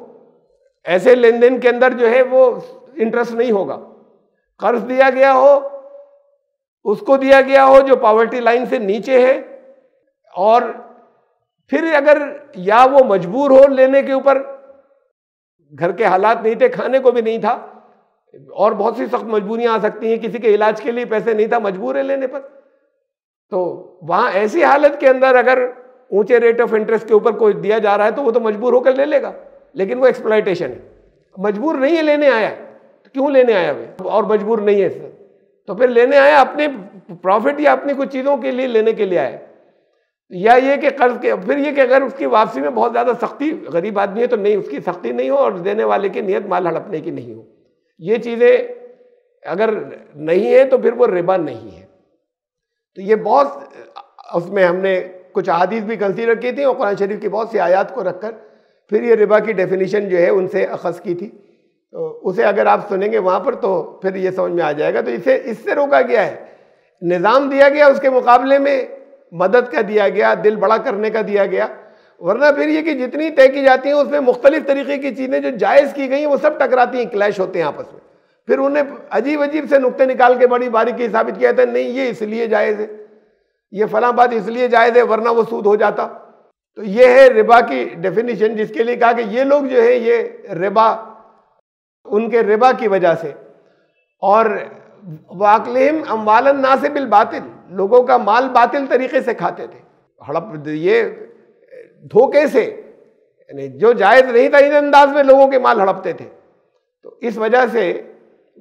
ऐसे लेन देन के अंदर जो है वो इंटरेस्ट नहीं होगा। कर्ज दिया गया हो, उसको दिया गया हो जो पॉवर्टी लाइन से नीचे है, और फिर अगर या वो मजबूर हो लेने के ऊपर, घर के हालात नहीं थे, खाने को भी नहीं था, और बहुत सी सख्त मजबूरियां आ सकती हैं, किसी के इलाज के लिए पैसे नहीं था, मजबूर है लेने पर, तो वहां ऐसी हालत के अंदर अगर ऊंचे रेट ऑफ इंटरेस्ट के ऊपर कोई दिया जा रहा है तो वो तो मजबूर होकर ले लेगा, लेकिन वो एक्सप्लॉयटेशन है। मजबूर नहीं है, लेने आया है, तो क्यों लेने आया वे, और मजबूर नहीं है इससे, तो फिर लेने आया अपने प्रॉफिट या अपनी कुछ चीज़ों के लिए लेने के लिए आया। या ये कि कर्ज के, फिर ये कि अगर उसकी वापसी में बहुत ज़्यादा सख्ती, गरीब आदमी है तो नहीं, उसकी सख्ती नहीं हो, और देने वाले की नीयत माल हड़पने की नहीं हो, ये चीज़ें अगर नहीं है तो फिर वो रिबा नहीं है। तो ये बहुत, उसमें हमने कुछ अहादीस भी कंसीडर की थी और कुरान शरीफ की बहुत सी आयात को रखकर फिर ये रिबा की डेफिनेशन जो है उनसे अखज़ की थी। तो उसे अगर आप सुनेंगे वहाँ पर तो फिर ये समझ में आ जाएगा। तो इससे रोका गया है, निज़ाम दिया गया, उसके मुकाबले में मदद का दिया गया, दिल बड़ा करने का दिया गया। वरना फिर ये कि जितनी तय की जाती हैं उसमें मुख्तलिफ तरीके की चीज़ें जो जायज़ की गई हैं वो सब टकराती हैं, क्लैश होते हैं आपस में। फिर उन्हें अजीब अजीब से नुक्ते निकाल के बड़ी बारीकी साबित किया था, नहीं ये इसलिए जायज़ है, ये फलां बात इसलिए जायज़ है वरना वो सूद हो जाता। तो ये है रिबा की डेफिनेशन, जिसके लिए कहा कि ये लोग जो है ये रिबा, उनके रिबा की वजह से, और वाकलिहिम अम्वालन नास बिल बातिल, लोगों का माल बातिल तरीके से खाते थे, हड़प, ये धोखे से, यानी जो जायज़ नहीं था इन अंदाज में लोगों के माल हड़पते थे। तो इस वजह से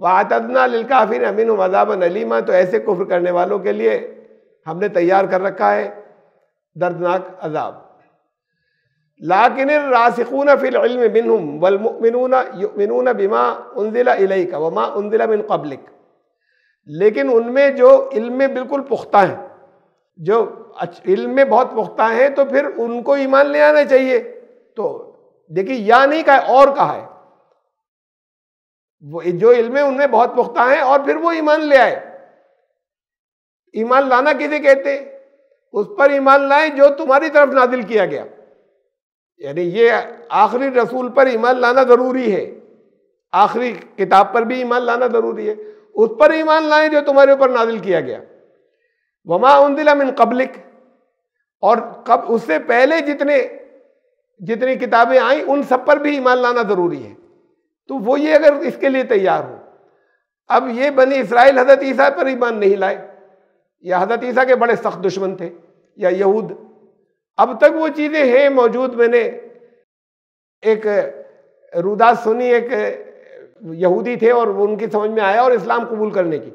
वातदना लिल काफिरीन मिनहुम अज़ाबन अलीमा, तो ऐसे कुफ्र करने वालों के लिए हमने तैयार कर रखा है दर्दनाक अजाब। लाकिन रासिखून फिल इल्म मिनहुम वल मुमिनून युमिनून बिमा उन्ज़िला इलैका वमा उन्ज़िला मिन क़ब्लिक, लेकिन उनमें जो इल्म में बिल्कुल पुख्ता है, जो इल्म में बहुत पुख्ता है, तो फिर उनको ईमान ले आना चाहिए। तो देखिए या नहीं कहा, और कहा है वो जो इल्म है उनमें बहुत पुख्ता है और फिर वो ईमान ले आए। ईमान लाना किसे कहते? उस पर ईमान लाए जो तुम्हारी तरफ नाजिल किया गया, यानी ये आखिरी रसूल पर ईमान लाना जरूरी है, आखिरी किताब पर भी ईमान लाना जरूरी है, उस पर ईमान लाए जो तुम्हारे ऊपर नाजिल किया गया। वमा उन्दिला मिन क़ब्लिक, और कब उससे पहले जितनी किताबें आई उन सब पर भी ईमान लाना जरूरी है। तो वो ये अगर इसके लिए तैयार हो, अब ये बनी इसराइल हजरत ईसा पर ईमान नहीं लाए, या हजरत ईसा के बड़े सख्त दुश्मन थे, या यहूद, अब तक वो चीज़ें हैं मौजूद। मैंने एक रुदास सुनी, एक यहूदी थे और वो उनकी समझ में आया और इस्लाम कबूल करने की।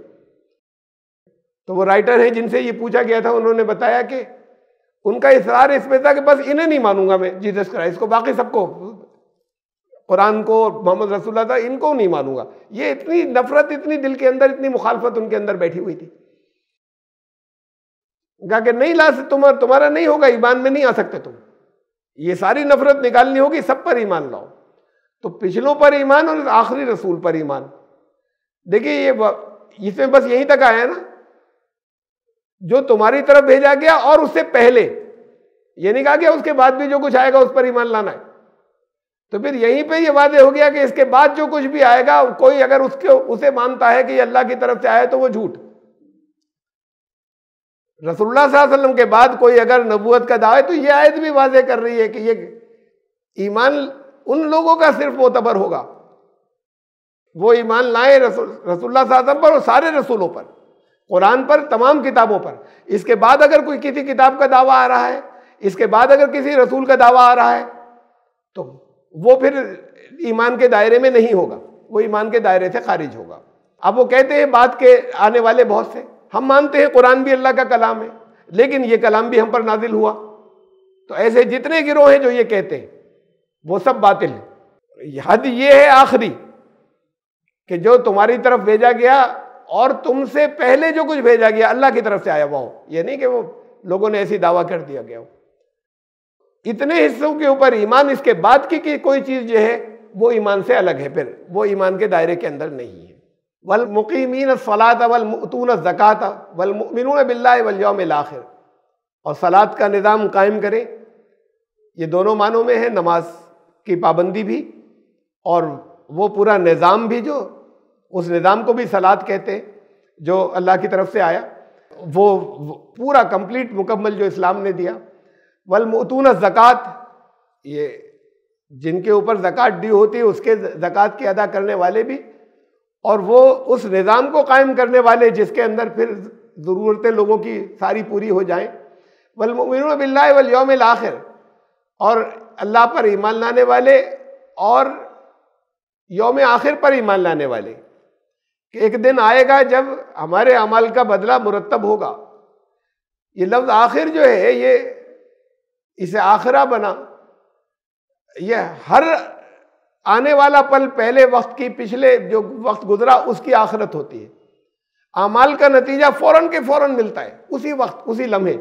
तो वो राइटर है जिनसे ये पूछा गया था, उन्होंने बताया कि उनका इसरार इसमें था कि बस इन्हें नहीं मानूंगा मैं, जीसस क्राइस्ट को, बाकी सबको, कुरान को, मोहम्मद रसूलुल्लाह था, इनको नहीं मानूंगा। ये इतनी नफरत, इतनी दिल के अंदर इतनी मुखालफत उनके अंदर बैठी हुई थी। कहा कि नहीं ला, तुम्हारा नहीं होगा, ईमान में नहीं आ सकते तुम, ये सारी नफरत निकालनी होगी, सब पर ईमान लाओ। तो पिछलों पर ईमान और आखिरी रसूल पर ईमान। देखिए ये इसमें बस यहीं तक आया ना, जो तुम्हारी तरफ भेजा गया और उससे पहले, ये नहीं कहा कि उसके बाद भी जो कुछ आएगा उस पर ईमान लाना है। तो फिर यहीं पे ये वादे हो गया कि इसके बाद जो कुछ भी आएगा, कोई अगर उसे मानता है कि ये अल्लाह की तरफ से आया तो वो झूठ। रसूलुल्लाह सल्लल्लाहु अलैहि वसल्लम के बाद कोई अगर नबूवत का दावा है तो ये आयत भी वाज़ेह कर रही है कि ये ईमान उन लोगों का सिर्फ मोतबर होगा, वो ईमान लाए रसूलुल्लाह सल्लल्लाहु अलैहि वसल्लम पर और सारे रसूलों पर, कुरान पर, तमाम किताबों पर। इसके बाद अगर कोई किसी किताब का दावा आ रहा है, इसके बाद अगर किसी रसूल का दावा आ रहा है, तो वो फिर ईमान के दायरे में नहीं होगा, वो ईमान के दायरे से खारिज होगा। अब वो कहते हैं बाद के आने वाले बहुत से, हम मानते हैं कुरान भी अल्लाह का कलाम है, लेकिन ये कलाम भी हम पर नाजिल हुआ। तो ऐसे जितने गिरोह हैं जो ये कहते हैं वो सब बातिल है। हद ये है आखिरी कि जो तुम्हारी तरफ भेजा गया और तुमसे पहले जो कुछ भेजा गया अल्लाह की तरफ से आया हुआ हो, ये नहीं कि वो लोगों ने ऐसी दावा कर दिया गया हो। इतने हिस्सों के ऊपर ईमान, इसके बाद की कोई चीज जो है वो ईमान से अलग है, फिर वो ईमान के दायरे के अंदर नहीं है। वल मुकीमीन सलात वल मुतून ज़कात वल मुमिनून बिल्लाहि वल यौमिल आखिर, और सलात का निज़ाम कायम करें। ये दोनों मानों में है, नमाज की पाबंदी भी और वो पूरा निज़ाम भी, जो उस निज़ाम को भी सलात कहते हैं जो अल्लाह की तरफ से आया, वो पूरा कंप्लीट मुकम्मल जो इस्लाम ने दिया। वल मुतून ज़कात, ये जिनके ऊपर ज़कात ड्यू होती है उसके ज़कात की अदा करने वाले भी, और वो उस निज़ाम को कायम करने वाले जिसके अंदर फिर ज़रूरतें लोगों की सारी पूरी हो जाएं। वल मुमिनून बिल्लाहि वल यौमिल आखिर, और अल्लाह पर ईमान लाने वाले और यौम आखिर पर ईमान लाने वाले कि एक दिन आएगा जब हमारे अमल का बदला मुरत्तब होगा। ये लफ्ज़ आखिर जो है, ये इसे आखिरा बना, ये हर आने वाला पल पहले वक्त की, पिछले जो वक्त गुजरा उसकी आखिरत होती है। अमाल का नतीजा फौरन के फौरन मिलता है, उसी वक्त, उसी लम्हे,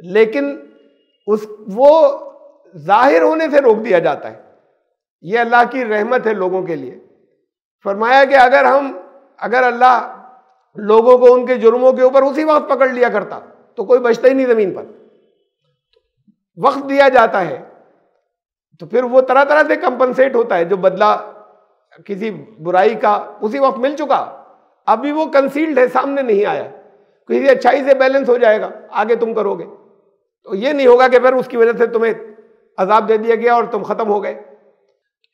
लेकिन वो जाहिर होने से रोक दिया जाता है। ये अल्लाह की रहमत है लोगों के लिए। फरमाया कि अगर अल्लाह लोगों को उनके जुर्मों के ऊपर उसी वक्त पकड़ लिया करता तो कोई बचता ही नहीं जमीन पर। वक्त दिया जाता है तो फिर वो तरह तरह से कंपनसेट होता है, जो बदला किसी बुराई का उसी वक्त मिल चुका, अभी वो कंसील्ड है, सामने नहीं आया, किसी अच्छाई से बैलेंस हो जाएगा, आगे तुम करोगे तो ये नहीं होगा कि फिर उसकी वजह से तुम्हें अजाब दे दिया गया और तुम खत्म हो गए।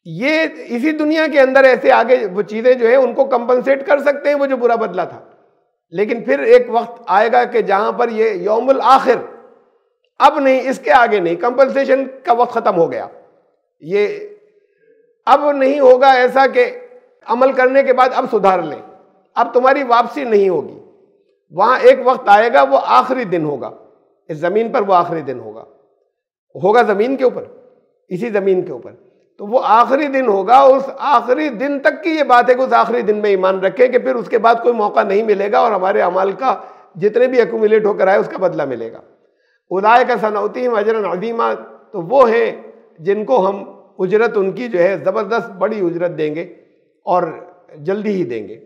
ये इसी दुनिया के अंदर ऐसे आगे वो चीजें जो है उनको कंपनसेट कर सकते हैं, वो जो बुरा बदला था, लेकिन फिर एक वक्त आएगा कि जहां पर ये यौमुल आखिर, अब नहीं, इसके आगे नहीं, कंपनसेशन का वक्त खत्म हो गया। ये अब नहीं होगा ऐसा कि अमल करने के बाद अब सुधार लें, अब तुम्हारी वापसी नहीं होगी। वहां एक वक्त आएगा, वो आखिरी दिन होगा इस जमीन पर, वो आखिरी दिन होगा जमीन के ऊपर, इसी जमीन के ऊपर, तो वो आखिरी दिन होगा। उस आखिरी दिन तक की ये बात है कि उस आखिरी दिन में ईमान रखें कि फिर उसके बाद कोई मौका नहीं मिलेगा और हमारे अमाल का जितने भी एक्यूमुलेट होकर आए उसका बदला मिलेगा। उलाइका सनउतीहिम अजरन अज़ीमा, तो वो हैं जिनको हम उजरत उनकी जो है ज़बरदस्त बड़ी उजरत देंगे और जल्दी ही देंगे।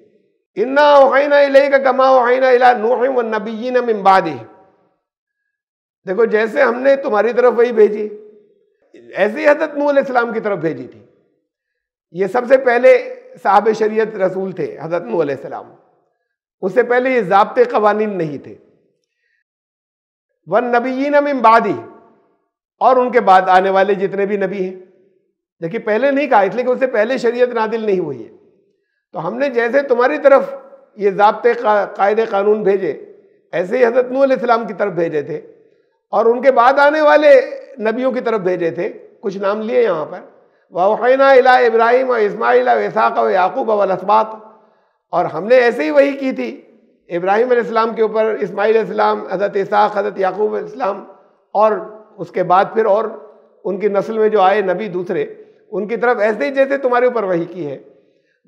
इन्ना औहैना इलैका कमा औहैना इला नूह वन नबिय्यीन मिन बादिह, देखो जैसे हमने तुम्हारी तरफ वही भेजी, ऐसे ही हज़रत नूह अलैहिस्सलाम की तरफ भेजी थी। ये सबसे पहले साहब शरीयत रसूल थे हज़रत नूह अलैहिस्सलाम, उससे पहले ये ज़ाब्ते क़वानीन नहीं थे। वन नबिय्यीन मिन बादिह, और उनके बाद आने वाले जितने भी नबी हैं, देखिए पहले नहीं कहा इसलिए कि उससे पहले शरीयत नादिल नहीं हुई है। तो हमने जैसे तुम्हारी तरफ ये ज़ाब्ते कायदे कानून भेजे, ऐसे ही हज़रत नूह अलैहिस्सलाम की तरफ भेजे थे और उनके बाद आने वाले नबियों की तरफ भेजे थे। कुछ नाम लिए यहाँ पर, वहैना इला इब्राहिम व इस्माइल व इसहाक व याकूब वल अस्बात, और हमने ऐसे ही वही की थी इब्राहिम अलैहिस्सलाम के ऊपर, इस्माइल अलैहिस्सलाम, हज़रत इसहाक, हज़रत याकूब अलैहिस्सलाम, और उसके बाद फिर और उनकी नस्ल में जो आए नबी दूसरे, उनकी तरफ ऐसे ही जैसे तुम्हारे ऊपर वही की है।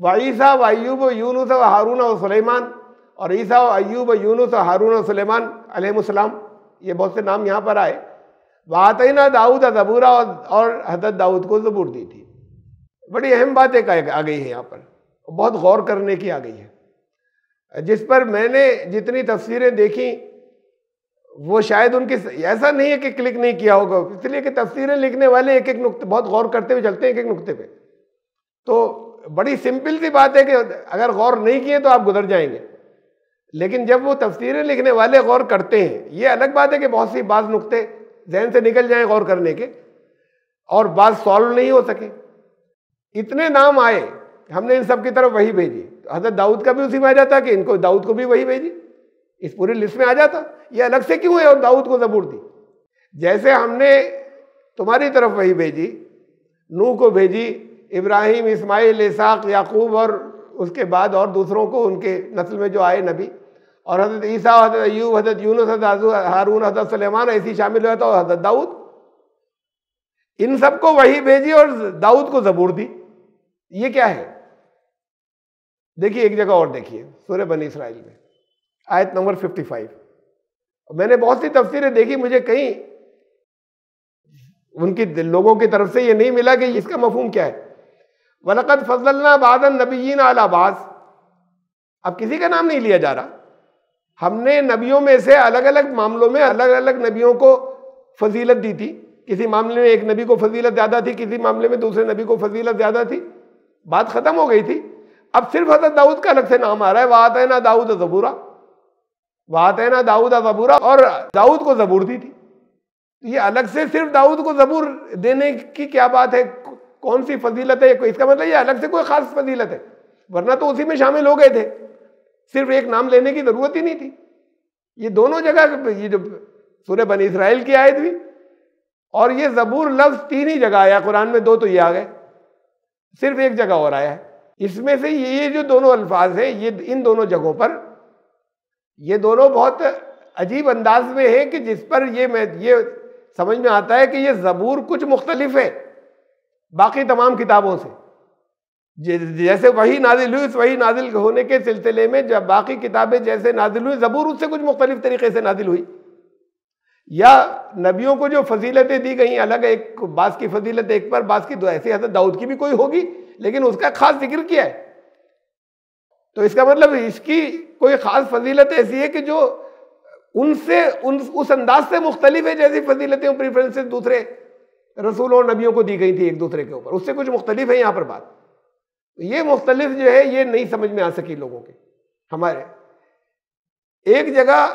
व ईसा व अय्यूब व यूनुस व हारून व सुलेमान, और ईसा व अय्यूब व यूनुस व हारून व सुलेमान अलैहिस्सलाम, ये बहुत से नाम यहाँ पर आए। वातैना दाऊद ज़बूरा, और हज़रत दाऊद को ज़बूर दी थी। बड़ी अहम बात एक आ गई है यहाँ पर, बहुत गौर करने की आ गई है, जिस पर मैंने जितनी तफसीरें देखी वो शायद उनकी, ऐसा नहीं है कि क्लिक नहीं किया होगा, इसलिए कि तफसीरें लिखने वाले एक एक नुक्ते बहुत गौर करते हुए चलते हैं, एक एक नुक्ते पे। तो बड़ी सिंपल सी बात है कि अगर गौर नहीं किए तो आप गुजर जाएंगे, लेकिन जब वो तफसीरें लिखने वाले गौर करते हैं, ये अलग बात है कि बहुत सी बात नुक्ते जहन से निकल जाएं गौर करने के, और बात सॉल्व नहीं हो सके। इतने नाम आए, हमने इन सब की तरफ वही भेजी। हज़रत दाऊद का भी उसी में आ जाता कि इनको, दाऊद को भी वही भेजी, इस पूरी लिस्ट में आ जाता। ये अलग से क्यों है और दाऊद को ज़बूर दी? जैसे हमने तुम्हारी तरफ वही भेजी, नूह को भेजी, इब्राहिम, इस्माइल, इसहाक, याकूब, और उसके बाद और दूसरों को, उनके नस्ल में जो आए नबी, और हज़रत ईसा, हज़रत अय्यूब, हज़रत यूनुस, हज़रत हारून, हज़रत सुलेमान, ऐसी शामिल हुआ, तो हज़रत दाऊद, इन सबको वही भेजी और दाऊद को ज़बूर दी। ये क्या है? देखिए एक जगह और देखिए, सूरह बनी इसराइल में आयत नंबर 55। मैंने बहुत सी तफसीरें देखी, मुझे कहीं उनकी लोगों की तरफ से ये नहीं मिला कि इसका मफहूम क्या है। वलक़द फ़ज़्ज़लना बाज़न नबिय्यीन अला बाज़, अब किसी का नाम नहीं लिया जा रहा, हमने नबियों में से अलग अलग मामलों में अलग अलग नबियों को फजीलत दी थी। किसी मामले में एक नबी को फजीलत ज़्यादा थी, किसी मामले में दूसरे नबी को फजीलत ज़्यादा थी, बात ख़त्म हो गई थी। अब सिर्फ हज़रत दाऊद का अलग से नाम आ रहा है, वातैना दाऊद ज़बूरा, वातैना दाऊद ज़बूरा, और दाऊद को ज़बूर दी थी। ये अलग से सिर्फ दाऊद को ज़बूर देने की क्या बात है? कौन सी फजीलत है? इसका मतलब ये अलग से कोई ख़ास फजीलत है, वरना तो उसी में शामिल हो गए थे, सिर्फ एक नाम लेने की ज़रूरत ही नहीं थी। ये दोनों जगह, ये जो सूरह बनी इसराइल की आयत भी और ये ज़बूर लफ्ज़ 3 ही जगह आया कुरान में, 2 तो ये आ गए, सिर्फ एक जगह और आया है। इसमें से ये जो दोनों अल्फाज हैं, ये इन दोनों जगहों पर, ये दोनों बहुत अजीब अंदाज में है कि जिस पर ये समझ में आता है कि ये ज़बूर कुछ मुख्तलिफ है बाकी तमाम किताबों से। जैसे वही नाजिल हुई, वही नाजिल होने के सिलसिले में जब बाकी किताबें जैसे नाजिल हुई, ज़बूर उससे कुछ मुख्तलिफ तरीके से नाजिल हुई, या नबियों को जो फजीलतें दी गई अलग, एक बास की फजीलत एक पर, बास की दो, ऐसे हज़रत दाऊद की भी कोई होगी लेकिन उसका खास जिक्र किया है। तो इसका मतलब इसकी कोई ख़ास फजीलत ऐसी है कि जो उनसे उस अंदाज से मुख्तलिफ है जैसी फजीलतें प्रीफरेंसेस दूसरे रसूलों और नबियों को दी गई थी एक दूसरे के ऊपर, उससे कुछ मुख्तलिफ है यहाँ पर बात। ये मुख्तलिफ जो है ये नहीं समझ में आ सकी लोगों के। हमारे एक जगह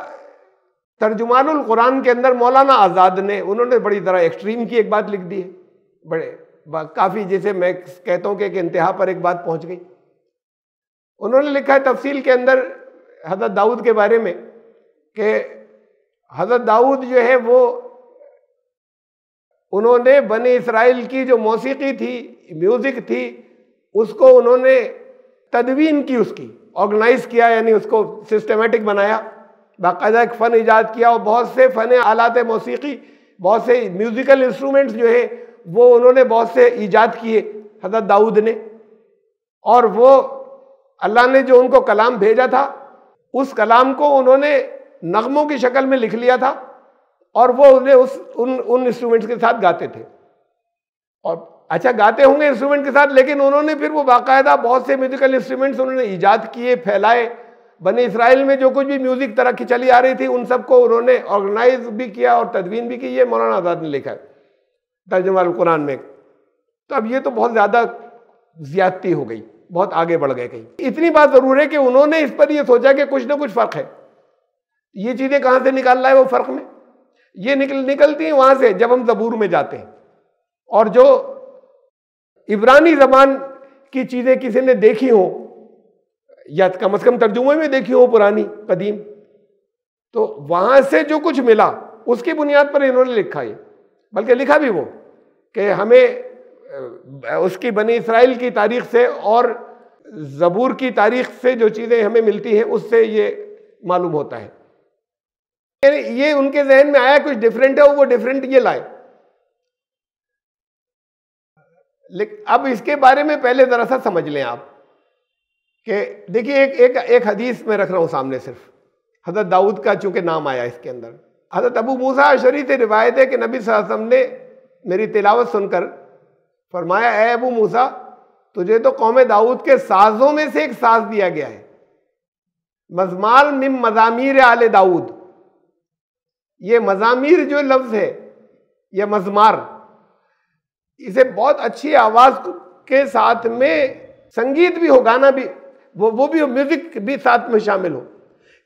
तर्जुमानुल कुरान के अंदर मौलाना आज़ाद ने, उन्होंने बड़ी तरह एक्सट्रीम की एक बात लिख दी है, काफ़ी, जैसे मैं कहता हूँ कि एक इंतहा पर एक बात पहुँच गई। उन्होंने लिखा है तफसील के अंदर हज़रत दाऊद के बारे में कि हज़रत दाऊद जो है वो, उन्होंने बनी इसराइल की जो मौसीकी थी, म्यूज़िक थी, उसको उन्होंने तदवीन की, उसकी ऑर्गेनाइज किया, यानी उसको सिस्टमेटिक बनाया, बाकायदा एक फ़न ईजाद किया, और बहुत से फ़न आलात मौसीकी, बहुत से म्यूज़िकल इंस्ट्रूमेंट्स जो है वो उन्होंने बहुत से ईजाद किए हज़रत दाऊद ने। और वो अल्लाह ने जो उनको कलाम भेजा था, उस कलाम को उन्होंने नगमों की शक्ल में लिख लिया था, और वो उन्हें उन इंस्ट्रूमेंट्स के साथ गाते थे। और अच्छा, गाते होंगे इंस्ट्रूमेंट के साथ, लेकिन उन्होंने फिर वो बाकायदा बहुत से म्यूजिकल इंस्ट्रूमेंट्स उन्होंने ईजाद किए, फैलाए। बनी इसराइल में जो कुछ भी म्यूजिक तरह की चली आ रही थी उन सबको उन्होंने ऑर्गेनाइज भी किया और तदवीन भी की। ये मौलाना आज़ाद ने लिखा है तर्जुमा कुरान में। तो अब ये तो बहुत ज़्यादा ज्यादती हो गई, बहुत आगे बढ़ गए कहीं। इतनी बात ज़रूर है कि उन्होंने इस पर यह सोचा कि कुछ ना कुछ फ़र्क है। ये चीज़ें कहाँ से निकाल रहा है वो फ़र्क में, ये निकलती हैं वहाँ से जब हम ज़बूर में जाते हैं। और जो इब्रानी ज़बान की चीज़ें किसी ने देखी हो या कम से कम तर्जुमे में देखी हो पुरानी कदीम, तो वहाँ से जो कुछ मिला उसकी बुनियाद पर इन्होंने लिखा है। बल्कि लिखा भी वो कि हमें उसकी बनी इसराइल की तारीख से और ज़बूर की तारीख से जो चीज़ें हमें मिलती हैं उससे ये मालूम होता है। ये उनके जहन में आया कुछ डिफरेंट है, वो डिफरेंट ये लाए। लेकिन अब इसके बारे में पहले जरा सा समझ लें आप कि देखिए एक हदीस में रख रहा हूं सामने, सिर्फ हज़रत दाऊद का चूंकि नाम आया इसके अंदर। हज़रत अबू मूसा अशरी से रिवायत है कि नबी सल्लल्लाहु अलैहि वसल्लम ने मेरी तिलावत सुनकर फरमाया, ए अबू मूसा, तुझे तो कौम दाऊद के साजों में से एक साज दिया गया है, मज़मार मिन मज़ामीर आले दाऊद। ये मज़ामीर जो लफ्ज़ है, यह मज़मार, इसे बहुत अच्छी आवाज़ के साथ में संगीत भी हो, गाना भी, वो भी म्यूजिक भी साथ में शामिल हो,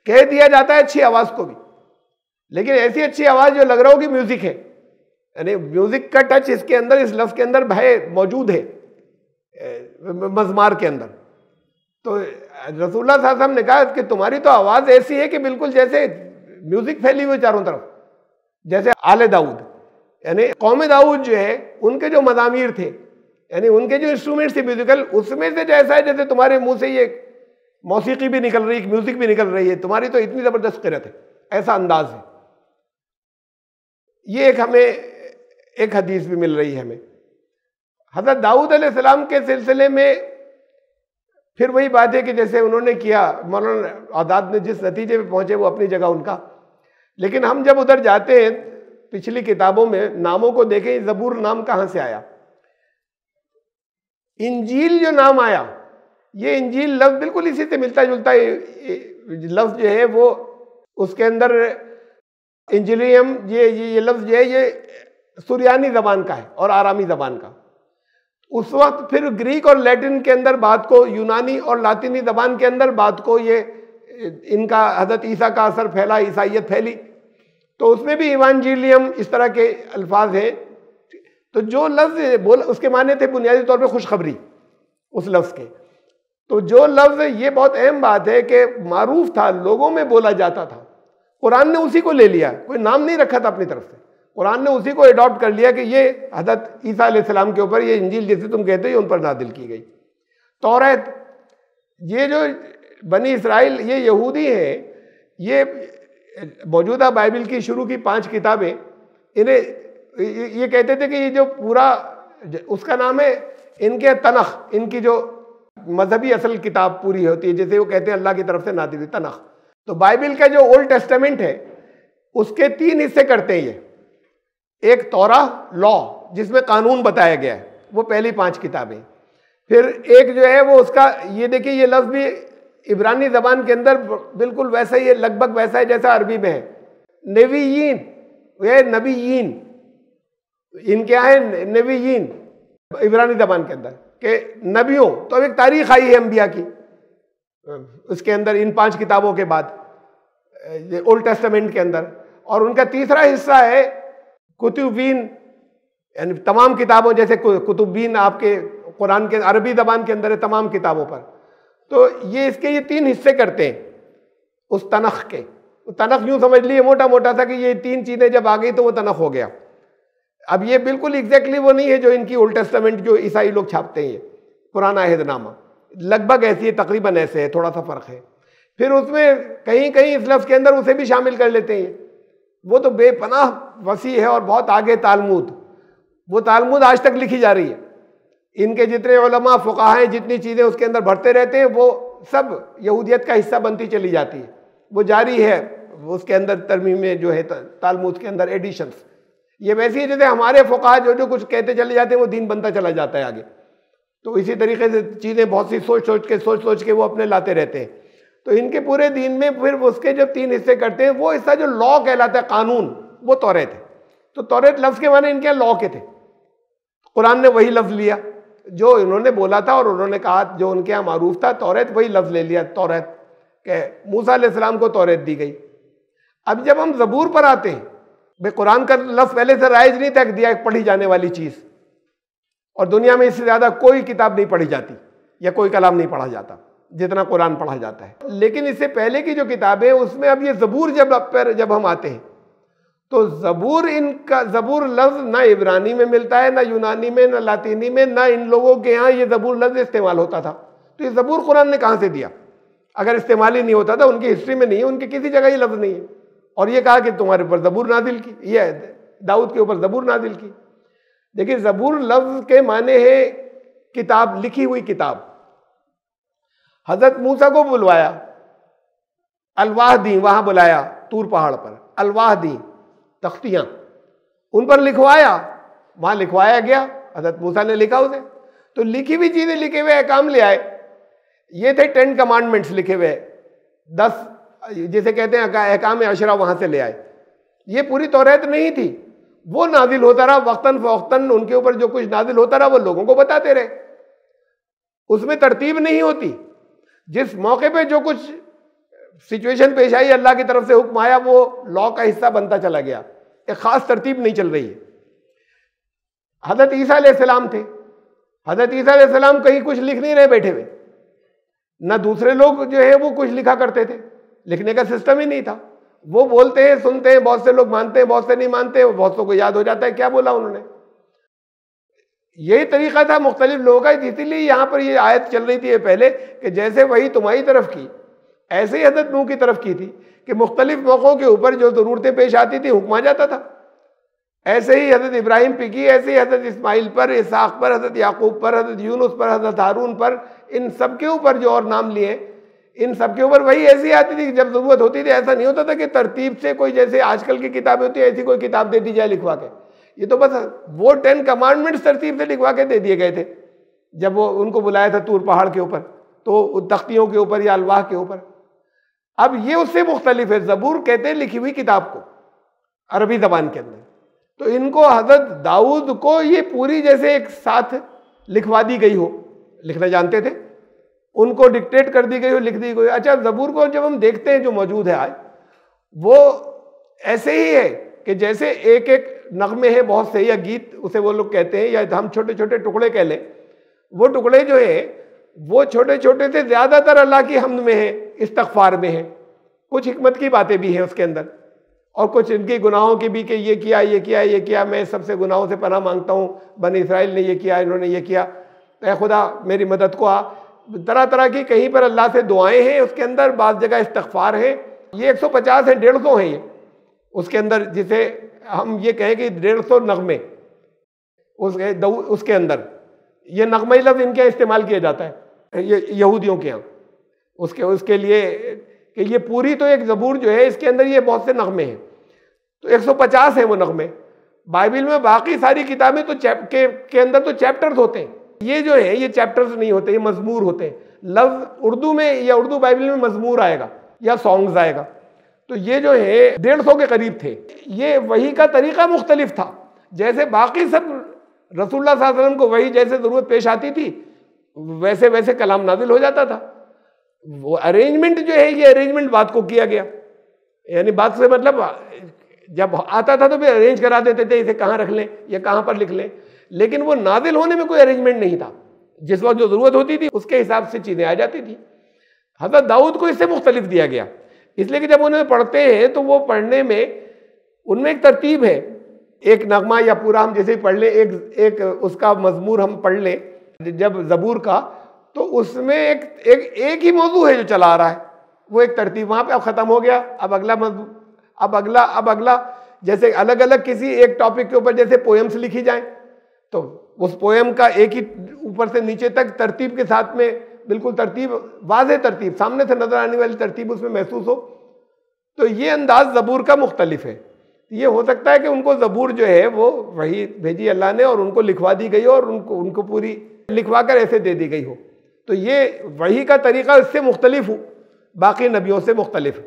कह दिया जाता है अच्छी आवाज़ को भी, लेकिन ऐसी अच्छी आवाज़ जो लग रहा हो कि म्यूजिक है, यानी म्यूजिक का टच इसके अंदर, इस लफ्ज़ के अंदर भय मौजूद है मज़मार के अंदर। तो रसूलुल्लाह सल्लल्लाहु अलैहि वसल्लम ने कहा कि तुम्हारी तो आवाज़ ऐसी है कि बिल्कुल जैसे म्यूजिक फैली हुई चारों तरफ, जैसे आले दाऊद, यानी कौम दाऊद जो है उनके जो मज़ामीर थे, यानी उनके जो इंस्ट्रूमेंट थे म्यूजिकल, उसमें से जैसा है जैसे तुम्हारे मुंह से ये मौसीकी भी निकल रही है, म्यूजिक भी निकल रही है, तुम्हारी तो इतनी ज़बरदस्त क़िरत है, ऐसा अंदाज है। ये एक हमें एक हदीस भी मिल रही है हमें। हज़रत दाऊद अलैहिस्सलाम के सिलसिले में फिर वही बात है कि जैसे उन्होंने किया, मौलाना आदाद ने जिस नतीजे पे पहुंचे वो अपनी जगह उनका, लेकिन हम जब उधर जाते हैं पिछली किताबों में नामों को देखें, ज़बूर नाम कहाँ से आया, इंजील जो नाम आया, ये इंजील लफ्ज़ बिल्कुल इसी से मिलता जुलता लफ्ज़ जो है वो उसके अंदर इंजिलियम, ये लफ्ज़ जो है ये सुरियानी ज़बान का है और आरामी ज़बान का। उस वक्त फिर ग्रीक और लैटिन के अंदर बात को, यूनानी और लातिनी ज़बान के अंदर बात को, ये इनका हज़रत ईसा का असर फैला, ईसाइयत फैली, तो उसमें भी इवांजेलियम इस तरह के अल्फाज हैं। तो जो लफ्ज़ बोल उसके माने थे बुनियादी तौर पे खुशखबरी उस लफ्ज़ के। तो जो लफ्ज़, ये बहुत अहम बात है कि मारूफ था, लोगों में बोला जाता था, कुरान ने उसी को ले लिया, कोई नाम नहीं रखा था अपनी तरफ से, कुरान ने उसी को अडॉप्ट कर लिया कि ये हज़रत ईसा अलैहिस्सलाम के ऊपर, ये इंजील जिसे तुम कहते हो उन पर नादिल की गई। तौरात, ये जो बनी इसराइल, ये यहूदी हैं, ये मौजूदा बाइबल की शुरू की 5 किताबें, इन्हें ये कहते थे कि ये जो पूरा, उसका नाम है इनके तनख, इनकी जो मजहबी असल किताब पूरी होती है, जैसे वो कहते हैं अल्लाह की तरफ से नादिल तनख। तो बाइबल का जो ओल्ड टेस्टामेंट है उसके 3 हिस्से करते हैं ये। एक तौरा, लॉ, जिसमें कानून बताया गया है, वो पहली 5 किताबें। फिर एक जो है वो उसका, ये देखिए ये लफ्ज़ भी इब्रानी ज़बान के अंदर बिल्कुल वैसा ही है, लगभग वैसा है जैसा अरबी में है, नबीयीन, ये नबीयीन, इन क्या है नबीयीन इब्रानी ज़बान के अंदर के नबियों। तो अब एक तारीख आई है अंबिया की उसके अंदर, इन 5 किताबों के बाद ओल्ड टेस्टामेंट के अंदर। और उनका तीसरा हिस्सा है कुतुबीन, यानी तमाम किताबों, जैसे कुतुबीन आपके कुरान के अरबी ज़बान के अंदर है तमाम किताबों पर। तो ये इसके ये 3 हिस्से करते हैं उस तनख के। तनख यूँ समझ लिए मोटा मोटा था कि ये 3 चीज़ें जब आ गई तो वो तनख हो गया। अब ये बिल्कुल एग्जैक्टली वो नहीं है जो इनकी ओल्ड टेस्टामेंट जो ईसाई लोग छापते हैं, पुराना अहदनामा, लगभग ऐसी है, तकरीबन ऐसे है, थोड़ा सा फ़र्क है। फिर उसमें कहीं कहीं इस लफ्ज़ के अंदर उसे भी शामिल कर लेते हैं, वो तो बेपनाह वसी है और बहुत आगे तालमुद, वो तालमुद आज तक लिखी जा रही है। इनके जितने उलमा फ़ुक़हा हैं, जितनी चीज़ें उसके अंदर भरते रहते हैं, वो सब यहूदियत का हिस्सा बनती चली जाती है, वो जारी है। उसके अंदर तरमीमें जो है तालमुद के अंदर एडिशंस, ये वैसी है जैसे हमारे फ़ुक़हा जो कुछ कहते चले जाते हैं वो दीन बनता चला जाता है आगे। तो इसी तरीके से चीज़ें बहुत सी सोच सोच के वो अपने लाते रहते हैं। तो इनके पूरे दीन में फिर उसके जब 3 हिस्से करते हैं, वो हिस्सा जो लॉ कहलाता है, कानून, वो तौरात है। तो तौरात लफ्ज़ के माने इनके लॉ के थे। कुरान ने वही लफ्ज़ लिया जो इन्होंने बोला था और उन्होंने कहा, जो उनके यहाँ मारूफ था तौरात, वही लफ्ज़ ले लिया तौरात के। मूसा अलैहिस्सलाम को तौरात दी गई। अब जब हम ज़बूर पर आते हैं, भाई कुरान का लफ्ज़ पहले से राइज नहीं था दिया पढ़ी जाने वाली चीज़, और दुनिया में इससे ज़्यादा कोई किताब नहीं पढ़ी जाती या कोई कलाम नहीं पढ़ा जाता जितना कुरान पढ़ा जाता है। लेकिन इससे पहले की जो किताबें, उसमें अब ये ज़बूर जब हम आते हैं तो ज़बूर, इनका ज़बूर लफ्ज़ ना इब्रानी में मिलता है, ना यूनानी में, ना लातीनी में, ना इन लोगों के यहाँ ये ज़बूर लफ्ज़ इस्तेमाल होता था। तो ये ज़बूर कुरान ने कहाँ से दिया? अगर इस्तेमाल ही नहीं होता था, उनकी हिस्ट्री में नहीं है, उनके किसी जगह ये लफ्ज़ नहीं है। और ये कहा कि तुम्हारे ऊपर ज़बूर नाजिल की, ये दाऊद के ऊपर ज़बूर नाजिल की। देखिए, ज़बूर लफ्ज़ के माने है किताब, लिखी हुई किताब। हज़रत मूसा को बुलवाया, अलवाह दी, वहां बुलाया तूर पहाड़ पर, अलवाह दी, तख्तियां, उन पर लिखवाया, वहां लिखवाया गया, हज़रत मूसा ने लिखा उसे। तो लिखी हुई चीजें, लिखे हुए अहकाम ले आए। ये थे 10 कमांडमेंट्स लिखे हुए, 10 जिसे कहते हैं अहकाम अशरा, वहां से ले आए। ये पूरी तौरात नहीं थी, वो नाजिल होता रहा वक्तन फवक्तन, उनके ऊपर जो कुछ नाजिल होता रहा वो लोगों को बताते रहे। उसमें तरतीब नहीं होती, जिस मौके पे जो कुछ सिचुएशन पेश आई, अल्लाह की तरफ से हुक्म आया, वो लॉ का हिस्सा बनता चला गया। एक खास तरतीब नहीं चल रही है। हज़रत ईसा अलैहिस्सलाम थे, हज़रत ईसा अलैहिस्सलाम कहीं कुछ लिख नहीं रहे बैठे हुए, ना दूसरे लोग जो है वो कुछ लिखा करते थे, लिखने का सिस्टम ही नहीं था। वो बोलते हैं, सुनते हैं, बहुत से लोग मानते हैं, बहुत से नहीं मानते, बहुत से को याद हो जाता है क्या बोला उन्होंने। यही तरीका था मुख्तलिफ लोगों का, इसीलिए यहाँ पर ये आयत चल रही थी पहले कि जैसे वही तुम्हारी तरफ की, ऐसे ही हज़रत नूह की तरफ की थी कि मुख्तलिफ मौक़ों के ऊपर जो ज़रूरतें पेश आती थी हुक्म आ जाता था। ऐसे ही हज़रत इब्राहिम पे की, ऐसे ही हज़रत इस्माइल पर, इसहाक़ पर, हज़रत याकूब पर, हज़रत यूनुस पर, हज़रत हारून पर, इन सब के ऊपर जो और नाम लिए, इन सब के ऊपर वही ऐसी आती थी कि जब ज़रूरत होती थी। ऐसा नहीं होता था कि तरतीब से कोई, जैसे आजकल की किताबें होती है, ऐसी कोई किताब दे दी जाए लिखवा के। ये तो बस वो 10 कमांडमेंट्स तरतीब से लिखवा के दे दिए गए थे जब वो उनको बुलाया था तूर पहाड़ के ऊपर, तो तख्तियों के ऊपर या अलवाह के ऊपर। अब ये उससे मुख्तलिफ है। ज़बूर कहते हैं लिखी हुई किताब को अरबी ज़बान के अंदर। तो इनको हज़रत दाऊद को ये पूरी जैसे एक साथ लिखवा दी गई हो, लिखना जानते थे, उनको डिक्टेट कर दी गई हो, लिख दी गई। अच्छा, ज़बूर को जब हम देखते हैं जो मौजूद है आज, वो ऐसे ही है कि जैसे एक एक नगमे हैं बहुत से, या गीत उसे वो लोग कहते हैं, या हम छोटे छोटे टुकड़े कह लें। वो टुकड़े जो है वो छोटे छोटे से ज़्यादातर अल्लाह की हम्द में है, इस्तग़फ़ार में है, कुछ हिकमत की बातें भी हैं उसके अंदर, और कुछ इनके गुनाहों की भी कि ये किया, ये किया, ये किया, मैं सबसे गुनाहों से पनाह मांगता हूँ, बनी इसराइल ने ये किया, इन्होंने ये किया, ऐ खुदा मेरी मदद को आ। तरह तरह की कहीं पर अल्लाह से दुआएं हैं उसके अंदर, बाज़ जगह इस्तग़फ़ार है। ये 150 है, 150 है ये उसके अंदर, जिसे हम ये कहें कि 150 नगमे उसके अंदर, ये नगमे लफ्ज़ इनके यहाँ इस्तेमाल किया जाता है, ये यहूदियों के यहाँ, उसके लिए कि ये पूरी तो एक ज़बूर जो है इसके अंदर ये बहुत से नगमे हैं। तो 150 है वो नगमे। बाइबल में बाकी सारी किताबें तो के अंदर तो चैप्टर्स होते हैं, ये जो है ये चैप्टर्स नहीं होते, ये मज़मूर होते हैं। लफ्ज़ उर्दू में या उर्दू बाइबल में मज़मूर आएगा या सॉन्ग्स आएगा। तो ये जो है 150 के करीब थे। ये वही का तरीका मुख्तलिफ था, जैसे बाकी सब रसूलुल्लाह सल्लल्लाहु अलैहि वसल्लम को वही जैसे ज़रूरत पेश आती थी वैसे वैसे कलाम नाजिल हो जाता था। वो अरेंजमेंट जो है, ये अरेंजमेंट बात को किया गया, यानी बात से मतलब जब आता था तो फिर अरेंज करा देते थे, इसे कहाँ रख लें या कहाँ पर लिख लें, लेकिन वो नाजिल होने में कोई अरेंजमेंट नहीं था। जिस वक्त जो ज़रूरत होती थी उसके हिसाब से चीज़ें आ जाती थी। हज़रत दाऊद को इससे मुख्तलिफ दिया गया, इसलिए कि जब उन्हें पढ़ते हैं तो वो पढ़ने में उनमें एक तरतीब है। एक नगमा या पूरा हम जैसे ही पढ़ लें, एक उसका मजमूर हम पढ़ लें जब ज़बूर का, तो उसमें एक ही मौजू है जो चला आ रहा है, वो एक तरतीब वहाँ पे अब ख़त्म हो गया, अब अगला मौजू, अब अगला, जैसे अलग अलग किसी एक टॉपिक के ऊपर जैसे पोएम्स लिखी जाए तो उस पोएम का एक ही ऊपर से नीचे तक तरतीब के साथ में बिल्कुल तरतीब, वाज़ेह तरतीब, सामने से नजर आने वाली तरतीब उसमें महसूस हो। तो ये अंदाज ज़बूर का मुख्तलिफ है। ये हो सकता है कि उनको ज़बूर जो है वो वही भेजी अल्लाह ने और उनको लिखवा दी गई हो और उनको पूरी लिखवा कर ऐसे दे दी गई हो। तो ये वही का तरीका इससे मुख्तलिफ हो, बाकी नबियों से मुख्तलिफ।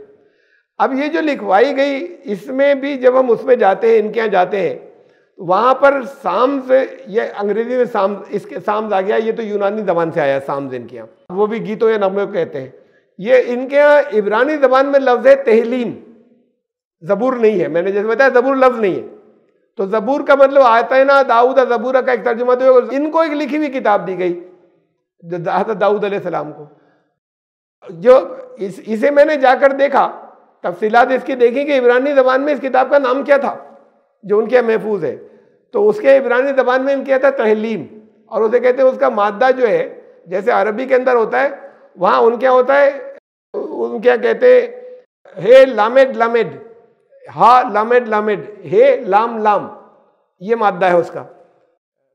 अब ये जो लिखवाई गई, इसमें भी जब हम उसमें जाते हैं, इनके यहाँ जाते हैं, वहाँ पर साम्स, ये अंग्रेजी में साम्स, इसके साम्स आ गया, ये तो यूनानी ज़बान से आया साम्स इनके यहाँ, वो भी गीतों या नगमे को कहते हैं। ये इनके यहाँ इब्रानी ज़बान में लफ्ज़ है तहलीम, ज़बूर नहीं है। मैंने जैसे बताया ज़बूर लफ्ज़ नहीं है, तो ज़बूर का मतलब आता है ना दाऊद ज़बूर का एक तर्जुमा। तो इनको एक लिखी हुई किताब दी गई हज़रत दाऊद अलैहिस्सलाम को, जो इसे मैंने जाकर देखा तफसीलात इसकी देखी कि इब्रानी ज़बान में इस किताब का नाम क्या था जो उनके यहाँ महफूज है। तो उसके इब्रानी ज़बान में इनके था तहलीम, और उसे कहते हैं उसका मादा जो है जैसे अरबी के अंदर होता है, वहाँ उनके यहाँ होता है, उनके यहाँ कहते हैं हे लामेड लामेड, हा लामेड लामेड, हे लाम लाम, ये मादा है उसका,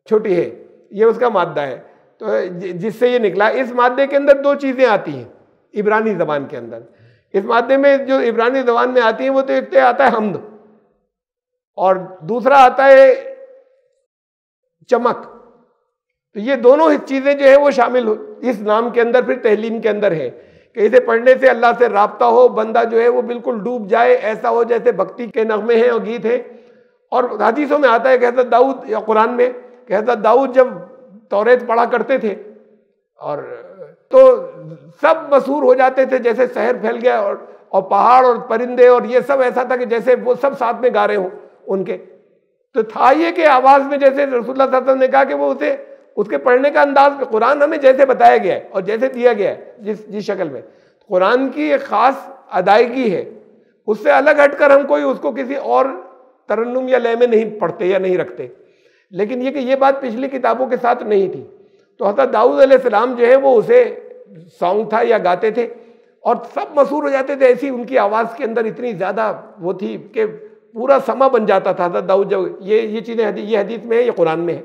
छोटी है, ये उसका मादा है। तो जिससे ये निकला। इस मादे के अंदर दो चीज़ें आती हैं इब्रानी ज़बान के अंदर। इस मादे में जो इब्रानी ज़बान में आती हैं वो तो एक तो आता है हम्द, और दूसरा आता है चमक। तो ये दोनों चीज़ें जो है वो शामिल इस नाम के अंदर फिर तहलीम के अंदर है कि इसे पढ़ने से अल्लाह से राब्ता हो, बंदा जो है वो बिल्कुल डूब जाए, ऐसा हो जैसे भक्ति के नगमे हैं और गीत हैं। और हदीसों में आता है कि हज़रत दाऊद, या कुरान में कि हज़रत दाऊद जब तौरेत पढ़ा करते थे और तो सब मशहूर हो जाते थे, जैसे शहर फैल गया, और पहाड़ और परिंदे और ये सब ऐसा था कि जैसे वो सब साथ में गा रहे हों उनके। तो था ये कि आवाज़ में जैसे रसूलुल्लाह सल्लल्लाहु अलैहि वसल्लम ने कहा कि वो उसे उसके पढ़ने का अंदाज कुरान हमें जैसे बताया गया है और जैसे दिया गया है जिस शक्ल में, कुरान की एक ख़ास अदायगी है, उससे अलग हटकर हम कोई उसको किसी और तरन्नुम या लय में नहीं पढ़ते या नहीं रखते। लेकिन ये कि ये बात पिछली किताबों के साथ नहीं थी। तो हज़रत दाऊद अलैहिस्सलाम जो है वो उसे सॉन्ग था या गाते थे और सब मशहूर हो जाते थे। ऐसी उनकी आवाज़ के अंदर इतनी ज़्यादा वो थी कि पूरा समा बन जाता था हज़रत दाऊद। जब ये चीज़ें ये हदीस में है, ये कुरान में है,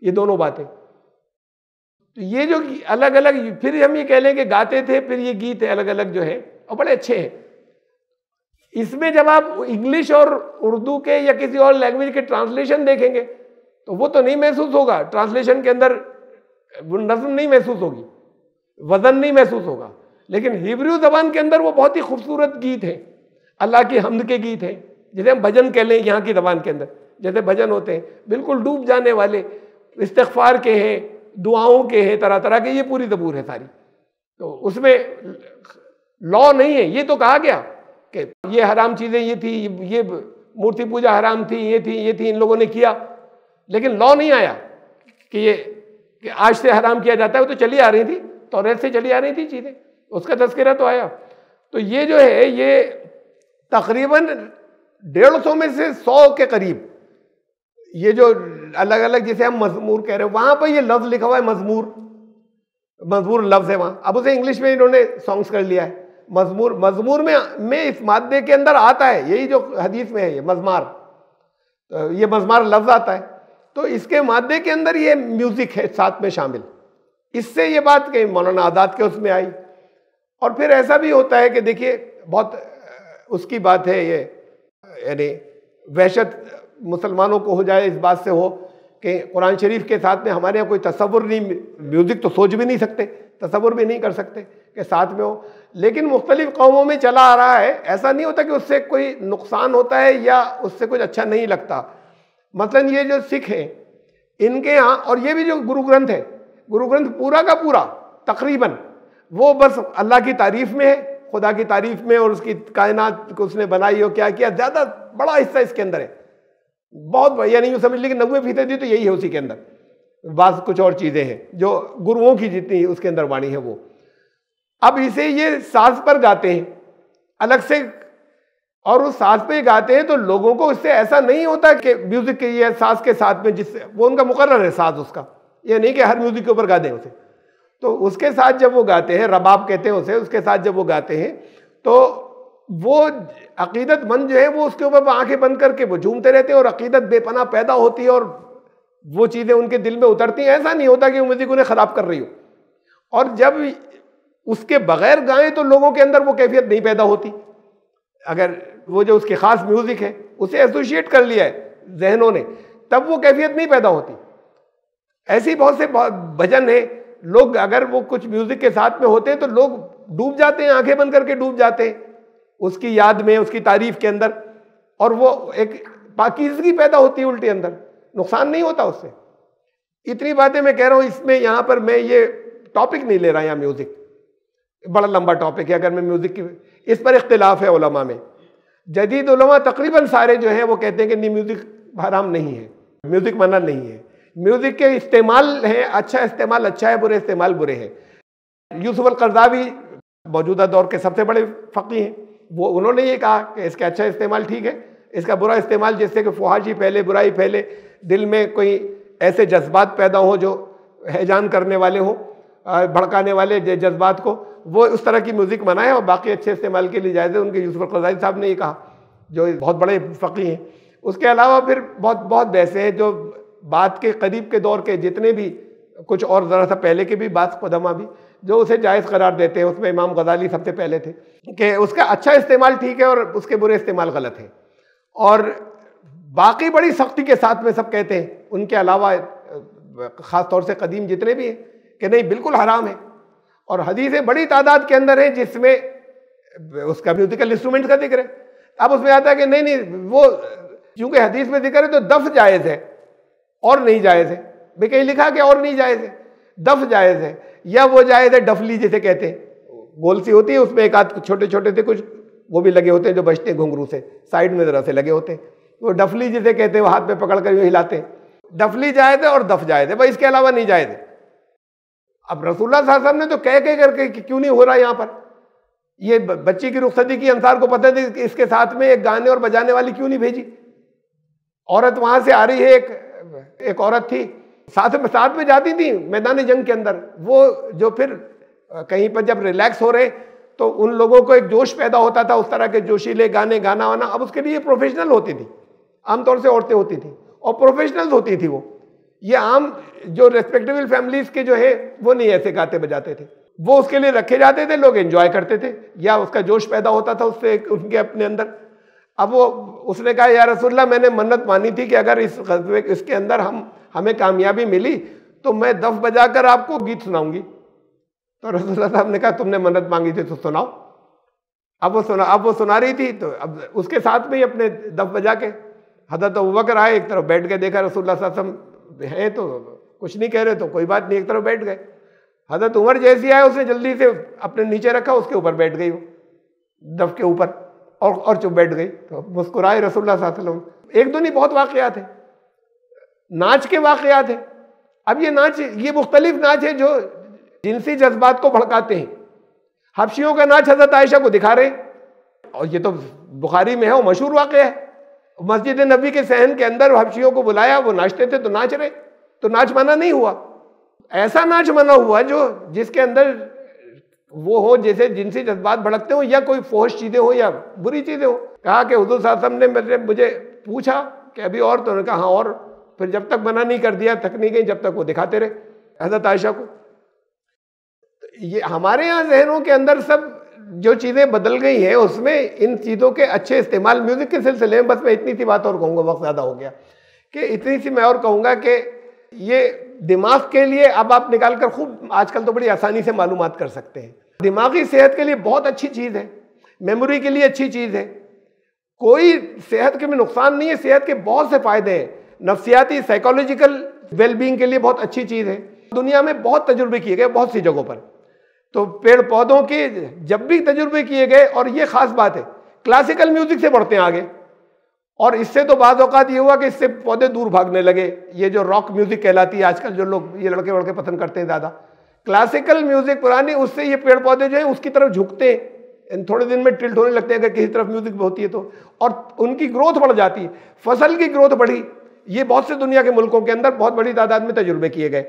ये दोनों बातें। तो ये जो अलग अलग, फिर हम ये कह लें कि गाते थे, फिर ये गीत है अलग अलग जो है और बड़े अच्छे हैं। इसमें जब आप इंग्लिश और उर्दू के या किसी और लैंग्वेज के ट्रांसलेशन देखेंगे तो वो तो नहीं महसूस होगा, ट्रांसलेशन के अंदर नज़्म नहीं महसूस होगी, वज़न नहीं महसूस होगा। लेकिन हिब्रू ज़बान के अंदर वो बहुत ही खूबसूरत गीत हैं, अल्लाह की हम्द के गीत हैं, जिसे हम भजन कह लें यहाँ की ज़बान के अंदर, जैसे भजन होते हैं बिल्कुल डूब जाने वाले, इस्तिग़फ़ार के हैं, दुआओं के हैं, तरह तरह के, ये पूरी ज़बूर है सारी। तो उसमें लॉ नहीं है। ये तो कहा गया कि ये हराम चीज़ें ये थी, ये मूर्ति पूजा हराम थी, ये थी, इन लोगों ने किया, लेकिन लॉ नहीं आया कि आज से हराम किया जाता है। वो तो चली आ रही थी, तौरेत से चली आ रही थी चीज़ें, उसका तज़किरा तो आया। तो ये जो है ये तकरीबन 150 में से 100 के करीब ये जो अलग अलग जिसे हम मज़मूर कह रहे हैं, वहाँ पर ये लफ्ज़ लिखा हुआ है मज़मूर लफ्ज़ है वहाँ। अब उसे इंग्लिश में इन्होंने सॉन्ग्स कर लिया है मज़मूर में इस मादे के अंदर आता है, यही जो हदीस में है ये मज़मार, तो ये मज़मार लफ्ज़ आता है। तो इसके मादे के अंदर ये म्यूज़िक है साथ में शामिल। इससे ये बात कि मौलाना आज़ाद के उसमें आई। और फिर ऐसा भी होता है कि देखिए बहुत उसकी बात है ये, यानी वहशत मुसलमानों को हो जाए इस बात से हो कि कुरान शरीफ के साथ में हमारे यहाँ कोई तसव्वुर नहीं, म्यूज़िक तो सोच भी नहीं सकते, तसव्वुर भी नहीं कर सकते कि साथ में हो। लेकिन मुख्तलिफ कौमों में चला आ रहा है, ऐसा नहीं होता कि उससे कोई नुकसान होता है या उससे कुछ अच्छा नहीं लगता। मसलन ये जो सिख हैं इनके यहाँ, और ये भी जो गुरु ग्रंथ है, गुरु ग्रंथ पूरा का पूरा तकरीबन वो बस अल्लाह की तारीफ़ में है, खुदा की तारीफ़ में, और उसकी कायनात को उसने बनाई हो क्या किया, ज़्यादा बड़ा हिस्सा इसके अंदर है, बहुत, यानी यूँ समझ लीजिए कि 90% तो यही है उसी के अंदर। बात कुछ और चीज़ें हैं जो गुरुओं की जितनी उसके अंदर वाणी है वो। अब इसे ये साज पर गाते हैं अलग से, और उस साज पे गाते हैं तो लोगों को इससे ऐसा नहीं होता कि म्यूज़िक के ये साज के साथ में, जिससे वो उनका मुकर्रर है साज उसका, ये नहीं कि हर म्यूज़िक के ऊपर गा दें उसे। तो उसके साथ जब वो गाते हैं, रबाब कहते हैं उसे, उसके साथ जब वो गाते हैं तो वो अकीदतमंद जो है वो उसके ऊपर आंखें बंद करके वो झूमते रहते हैं और अकीदत बेपनाह पैदा होती है और वो चीज़ें उनके दिल में उतरती हैं। ऐसा नहीं होता कि वो म्यूज़िक उन्हें ख़राब कर रही हो। और जब उसके बगैर गाएं तो लोगों के अंदर वो कैफियत नहीं पैदा होती। अगर वो जो उसके ख़ास म्यूज़िक है उसे एसोशिएट कर लिया है जहनों ने, तब वो कैफियत नहीं पैदा होती। ऐसी बहुत से भजन है, लोग अगर वो कुछ म्यूज़िक के साथ में होते हैं तो लोग डूब जाते हैं, आंखें बंद करके डूब जाते हैं उसकी याद में, उसकी तारीफ़ के अंदर, और वो एक पाकीज़गी पैदा होती है उल्टे अंदर, नुकसान नहीं होता उससे। इतनी बातें मैं कह रहा हूँ, इसमें यहाँ पर मैं ये टॉपिक नहीं ले रहा यहाँ, म्यूज़िक बड़ा लंबा टॉपिक है। अगर मैं म्यूज़िक की, इस पर इख्तिलाफ है उलमा में। जदीद उलमा तकरीबन सारे जो हैं वो कहते हैं कि नहीं, म्यूज़िक हराम नहीं है, म्यूज़िक मना नहीं है। म्यूज़िक के इस्तेमाल है, अच्छा इस्तेमाल अच्छा है, बुरे इस्तेमाल बुरे हैं। यूसुफ अल-क़रज़ावी मौजूदा दौर के सबसे बड़े फ़क़ीह हैं, वो उन्होंने ये कहा कि इसका अच्छा इस्तेमाल ठीक है, इसका बुरा इस्तेमाल जिससे कि फुहाशी फैले, बुराई फैले, दिल में कोई ऐसे जज्बात पैदा हो जो हैजान करने वाले हों, भड़काने वाले जज्बात को, वो उस तरह की म्यूज़िक बनाए, और बाकी अच्छे इस्तेमाल के लिए जायज़ है। उनके यूसुफ अल-क़रज़ाई साहब ने ये कहा, जो बहुत बड़े फ़क़ीह हैं। उसके अलावा फिर बहुत बहसें हैं, जो बात के करीब के दौर के जितने भी, कुछ और ज़रा सा पहले के भी बात क़दमा भी, जो उसे जायज़ करार देते हैं। उसमें इमाम गज़ाली सबसे पहले थे कि उसका अच्छा इस्तेमाल ठीक है और उसके बुरे इस्तेमाल गलत है, और बाकी बड़ी सख्ती के साथ में सब कहते हैं, उनके अलावा ख़ास तौर से कदीम जितने भी हैं, कि नहीं बिल्कुल हराम है। और हदीसें बड़ी तादाद के अंदर है जिसमें उसका म्यूजिकल इंस्ट्रूमेंट का जिक्र है। अब उसमें आता है कि नहीं वो क्योंकि हदीस में जिक्र है तो दफ जायज़ है और नहीं जायज़ है। भाई कहीं लिखा कि और नहीं जायज़ है, दफ जायज़ है, या वो जायज़ है डफली जिसे कहते हैं, गोल सी होती है, उसमें एक आध छोटे छोटे से कुछ वो भी लगे होते हैं जो बजते हैं घुंघरू से, साइड में ज़रा से लगे होते हैं, वो डफली जिसे कहते हैं, वो हाथ में पकड़ कर यूँ हिलाते हैं। डफली जायज़ है और दफ जायज़ है, भाई इसके अलावा नहीं जायज़ है। अब रसूलुल्लाह सल्लल्लाहु अलैहि वसल्लम ने तो कह करके कि क्यों नहीं हो रहा यहाँ पर, ये बच्ची की रुखसती की अंसार को पता थी कि इसके साथ में एक गाने और बजाने वाली क्यों नहीं भेजी। औरत वहां से आ रही है, एक औरत थी साथ में जाती थी मैदान जंग के अंदर, वो जो फिर कहीं पर जब रिलैक्स हो रहे तो उन लोगों को एक जोश पैदा होता था, उस तरह के जोशीले गाने गाना वाना। अब उसके लिए प्रोफेशनल होती थी, आमतौर से औरतें होती थी और प्रोफेशनल होती थी वो। ये आम जो रेस्पेक्टेबल फैमिलीज के जो है वो नहीं ऐसे गाते बजाते थे, वो उसके लिए रखे जाते थे, लोग एंजॉय करते थे, या उसका जोश पैदा होता था उससे उनके अपने अंदर। अब वो उसने कहा या रसूलल्लाह मैंने मन्नत मानी थी कि अगर इस ग़ज़वे इसके अंदर हमें कामयाबी मिली तो मैं दफ बजाकर आपको गीत सुनाऊंगी। तो रसूलुल्लाह साहब ने कहा तुमने मन्नत मांगी थी तो सुनाओ। अब वो सुना रही थी, तो अब उसके साथ में ही अपने दफ बजा के हज़रत अबू बकर आए, एक तरफ बैठ के देखा रसूलुल्लाह सल्लल्लाहु अलैहि वसल्लम हैं तो कुछ नहीं कह रहे, तो कोई बात नहीं, एक तरफ बैठ गए। हज़रत उमर जैसी आए, उसने जल्दी से अपने नीचे रखा, उसके ऊपर बैठ गई, वो दफ के ऊपर, और चुप बैठ गई। तो मुस्कुराए रसूलुल्लाह सल्लल्लाहु अलैहि वसल्लम। एक दो नहीं, बहुत वाक़यात है, नाच के वाक़यात है। अब ये नाच, ये मुख्तलिफ नाच है जो जिनसी जज्बात को भड़काते हैं। हबशियों का नाच हज़रत आयशा को दिखा रहे, और ये तो बुखारी में है, वो मशहूर वाक़या है। मस्जिद नबी के सहन के अंदर हबशियों को बुलाया, वो नाचते थे तो नाच रहे, तो नाच मना नहीं हुआ। ऐसा नाच मना हुआ जो जिसके अंदर वो हो जैसे जिनसी जज्बात भड़कते हो, या कोई फोहश चीज़ें हो या बुरी चीज़ें हो। कहा कि हुज़ूर सल्लल्लाहु अलैहि वसल्लम ने मुझे पूछा कि अभी और, तो उन्होंने कहा हाँ और, फिर जब तक मना नहीं कर दिया थक नहीं गई, जब तक वो दिखाते रहे हज़रत आयशा को। ये हमारे यहाँ जहनों के अंदर सब जो चीज़ें बदल गई हैं, उसमें इन चीज़ों के अच्छे इस्तेमाल म्यूज़िक के सिलसिले में, बस मैं इतनी सी बात और कहूँगा, वक्त ज़्यादा हो गया, कि इतनी सी मैं और कहूँगा कि ये दिमाग के लिए अब आप निकाल कर खूब आजकल तो बड़ी आसानी से मालूमात कर सकते हैं। दिमागी सेहत के लिए बहुत अच्छी चीज़ है, मेमोरी के लिए अच्छी चीज़ है, कोई सेहत के में नुकसान नहीं है, सेहत के बहुत से फ़ायदे हैं। नफ्सियाती साइकोलॉजिकल वेलबींग के लिए बहुत अच्छी चीज़ है। दुनिया में बहुत तजुर्बे किए गए बहुत सी जगहों पर, तो पेड़ पौधों के जब भी तजुर्बे किए गए, और ये ख़ास बात है क्लासिकल म्यूज़िक से बढ़ते हैं आगे, और इससे तो बाज़ औक़ात ये हुआ कि इससे पौधे दूर भागने लगे। ये जो रॉक म्यूज़िक कहलाती है आजकल, जो लोग ये लड़के वड़के पसंद करते हैं ज़्यादा, क्लासिकल म्यूज़िक पुरानी, उससे ये पेड़ पौधे जो हैं उसकी तरफ झुकते हैं, थोड़े दिन में टिल्ट होने लगते हैं अगर किसी तरफ म्यूज़िक होती है तो, और उनकी ग्रोथ बढ़ जाती है, फसल की ग्रोथ बढ़ी। ये बहुत से दुनिया के मुल्कों के अंदर बहुत बड़ी तादाद में तजुर्बे किए गए,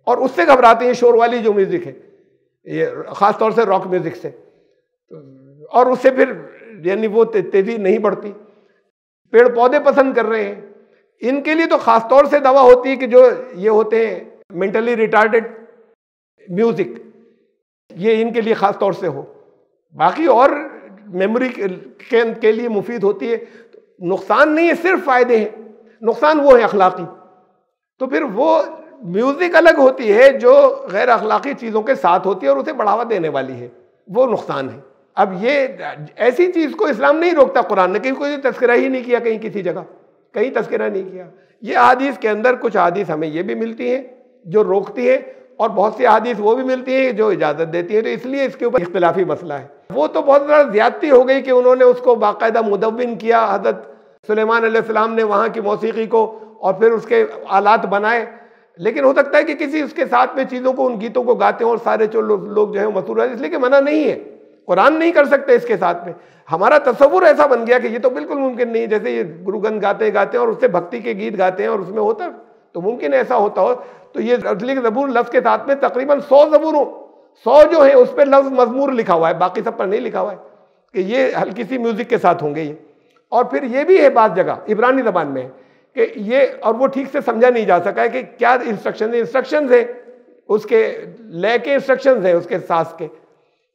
और उससे घबराते हैं शोर वाली जो म्यूज़िक है, ये ख़ास तौर से रॉक म्यूज़िक से, और उससे फिर यानी वो तेज़ी नहीं बढ़ती। पेड़ पौधे पसंद कर रहे हैं, इनके लिए तो ख़ास तौर से दवा होती है कि जो ये होते हैं मेंटली रिटार्डेड म्यूज़िक, ये इनके लिए ख़ास तौर से हो। बाकी और मेमोरी के लिए मुफीद होती है, नुकसान नहीं है, सिर्फ फ़ायदे हैं। नुकसान वो है अखलाकी, तो फिर वो म्यूज़िक अलग होती है जो गैर अखलाकी चीज़ों के साथ होती है और उसे बढ़ावा देने वाली है, वो नुकसान है। अब ये ऐसी चीज़ को इस्लाम नहीं रोकता, कुरान ने कहीं कोई तस्करा ही नहीं किया, कहीं किसी जगह कहीं तस्करा नहीं किया। ये अहादीस के अंदर कुछ अहादीस हमें ये भी मिलती हैं जो रोकती है, और बहुत सी अहादीस वो भी मिलती है जो इजाज़त देती है, तो इसलिए इसके ऊपर इख्तिलाफी मसला है। वो तो बहुत ज़्यादा ज़्यादती हो गई कि उन्होंने उसको बाकायदा मुदव्विन किया, हज़रत सुलेमान अलैहिस्सलाम ने वहाँ की मौसीकी को, और फिर उसके आलात बनाए। लेकिन हो सकता है कि किसी उसके साथ में चीज़ों को, उन गीतों को गाते हों और सारे जो लोग जो है मशहूर है, इसलिए कि मना नहीं है, कुरान नहीं कर सकते इसके साथ में। हमारा तसव्वुर ऐसा बन गया कि ये तो बिल्कुल मुमकिन नहीं है, जैसे ये गुरुगन गाते गाते और उससे भक्ति के गीत गाते हैं और उसमें होता तो मुमकिन ऐसा होता हो। तो ये असली ज़बूर लफ्ज़ के साथ में तकरीबन 100 ज़बूरों 100 जो है उस पर लफ्ज़ मज़मूर लिखा हुआ है, बाकी सब पर नहीं लिखा हुआ है कि ये हल्की सी म्यूज़िक के साथ होंगे ये। और फिर ये भी है बात जगह इब्रानी ज़बान में कि ये, और वो ठीक से समझा नहीं जा सका है कि क्या इंस्ट्रक्शंस है उसके लय के इंस्ट्रक्शंस है उसके सांस के,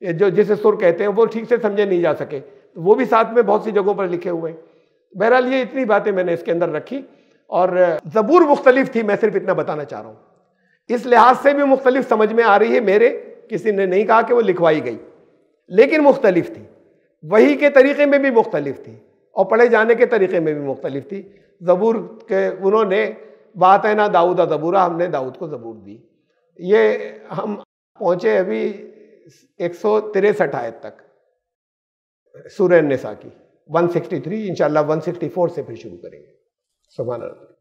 जो जिसे सुर कहते हैं, वो ठीक से समझे नहीं जा सके। तो वो भी साथ में बहुत सी जगहों पर लिखे हुए हैं। बहरहाल ये इतनी बातें मैंने इसके अंदर रखी। और ज़बूर मुख्तलिफ थी, मैं सिर्फ इतना बताना चाह रहा हूँ, इस लिहाज से भी मुख्तलिफ समझ में आ रही है मेरे, किसी ने नहीं कहा कि वो लिखवाई गई, लेकिन मुख्तलिफ थी, वही के तरीक़े में भी मुख्तलिफ थी और पढ़े जाने के तरीक़े में भी मुख्तलिफ थी। ज़बूर के उन्होंने बात है ना दाऊद ज़बूरा, हमने दाऊद को ज़बूर दी। ये हम पहुँचे अभी 163 आयत तक सूरह निसा की, 163, इंशाअल्लाह 164 से फिर शुरू करेंगे। सुभान अल्लाह।